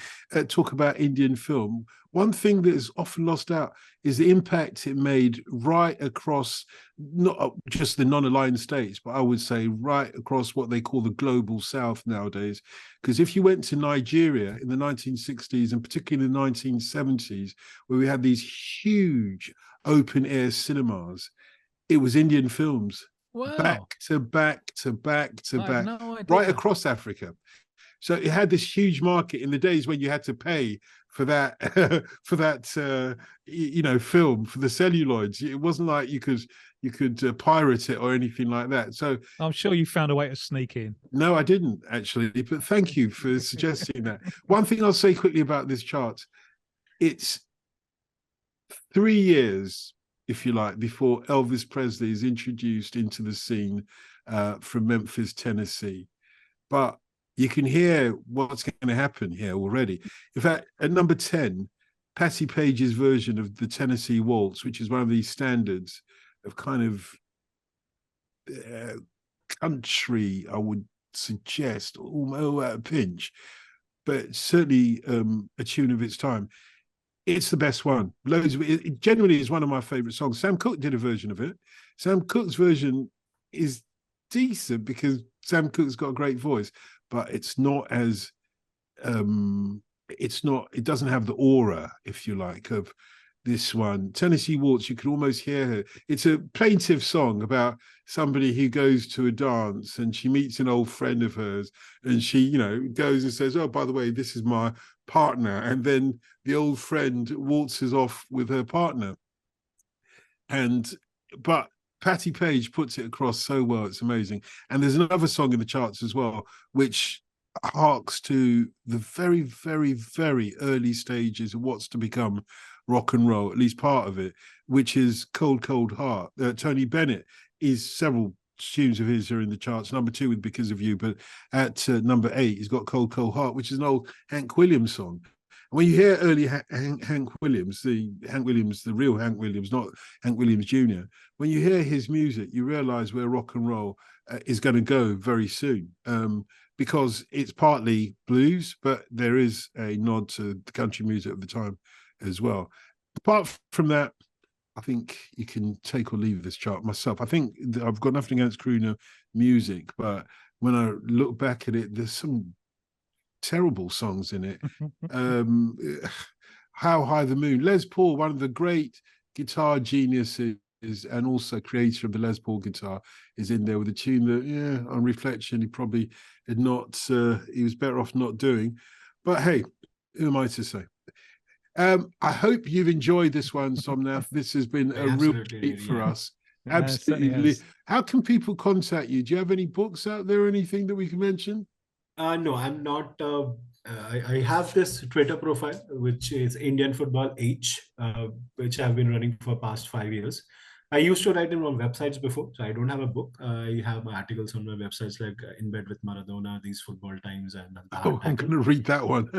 talk about Indian film. One thing that is often lost out is the impact it made right across, not just the non-aligned states, but I would say right across what they call the global South nowadays. Because if you went to Nigeria in the 1960s, and particularly in the 1970s, where we had these huge open-air cinemas, it was Indian films. Wow. Back to back to back to back, no idea. right across Africa. So it had this huge market in the days when you had to pay for that for that film, for the celluloids. It wasn't like you could pirate it or anything like that. So I'm sure you found a way to sneak in. no, I didn't actually, but thank you for suggesting that. One thing I'll say quickly about this chart, it's 3 years, if you like, before Elvis Presley is introduced into the scene from Memphis, Tennessee. But you can hear what's going to happen here already. In fact, at number 10, Patti Page's version of the Tennessee Waltz, which is one of these standards of kind of country, I would suggest, almost at a pinch, but certainly a tune of its time. It's the best one. It generally is one of my favorite songs. Sam Cooke did a version of it. Sam Cooke's version is decent because Sam Cooke's got a great voice, but it's not as it doesn't have the aura, if you like, of this one. Tennessee Waltz, you can almost hear her. It's a plaintive song about somebody who goes to a dance and she meets an old friend of hers, and she, goes and says, "Oh, by the way, this is my partner," and then the old friend waltzes off with her partner. But Patti Page puts it across so well, it's amazing. And there's another song in the charts as well, which harks to the very, very, very early stages of what's to become rock and roll, at least part of it, which is Cold, Cold Heart. Tony Bennett is several tunes of his are in the charts. Number 2 with Because of You, but at number 8, he's got Cold, Cold Heart, which is an old Hank Williams song. When you hear early Hank Williams, the real Hank Williams, not Hank Williams Jr., when you hear his music, you realize where rock and roll is going to go very soon, because it's partly blues, but there is a nod to the country music of the time as well. Apart from that, I think you can take or leave this chart myself. I think I've got nothing against crooner music, but when I look back at it, there's some terrible songs in it. How High the Moon. Les Paul, one of the great guitar geniuses and also creator of the Les Paul guitar, is in there with a tune that, on reflection, he probably had not, he was better off not doing. But hey, who am I to say? I hope you've enjoyed this one, Somnath. This has been a real treat for us. Absolutely. How can people contact you? Do you have any books out there or anything that we can mention? No, I'm not. I have this Twitter profile, which is Indian Football H, which I've been running for past 5 years. I used to write in on websites before, so I don't have a book. I have articles on my websites like In Bed with Maradona, These Football Times, and I'm going to read that one.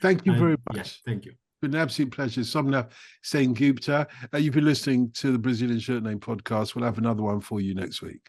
Thank you very much. Yes, thank you. It's been an absolute pleasure. Somnath Sengupta. You've been listening to the Brazilian Shirt Name podcast. We'll have another one for you next week.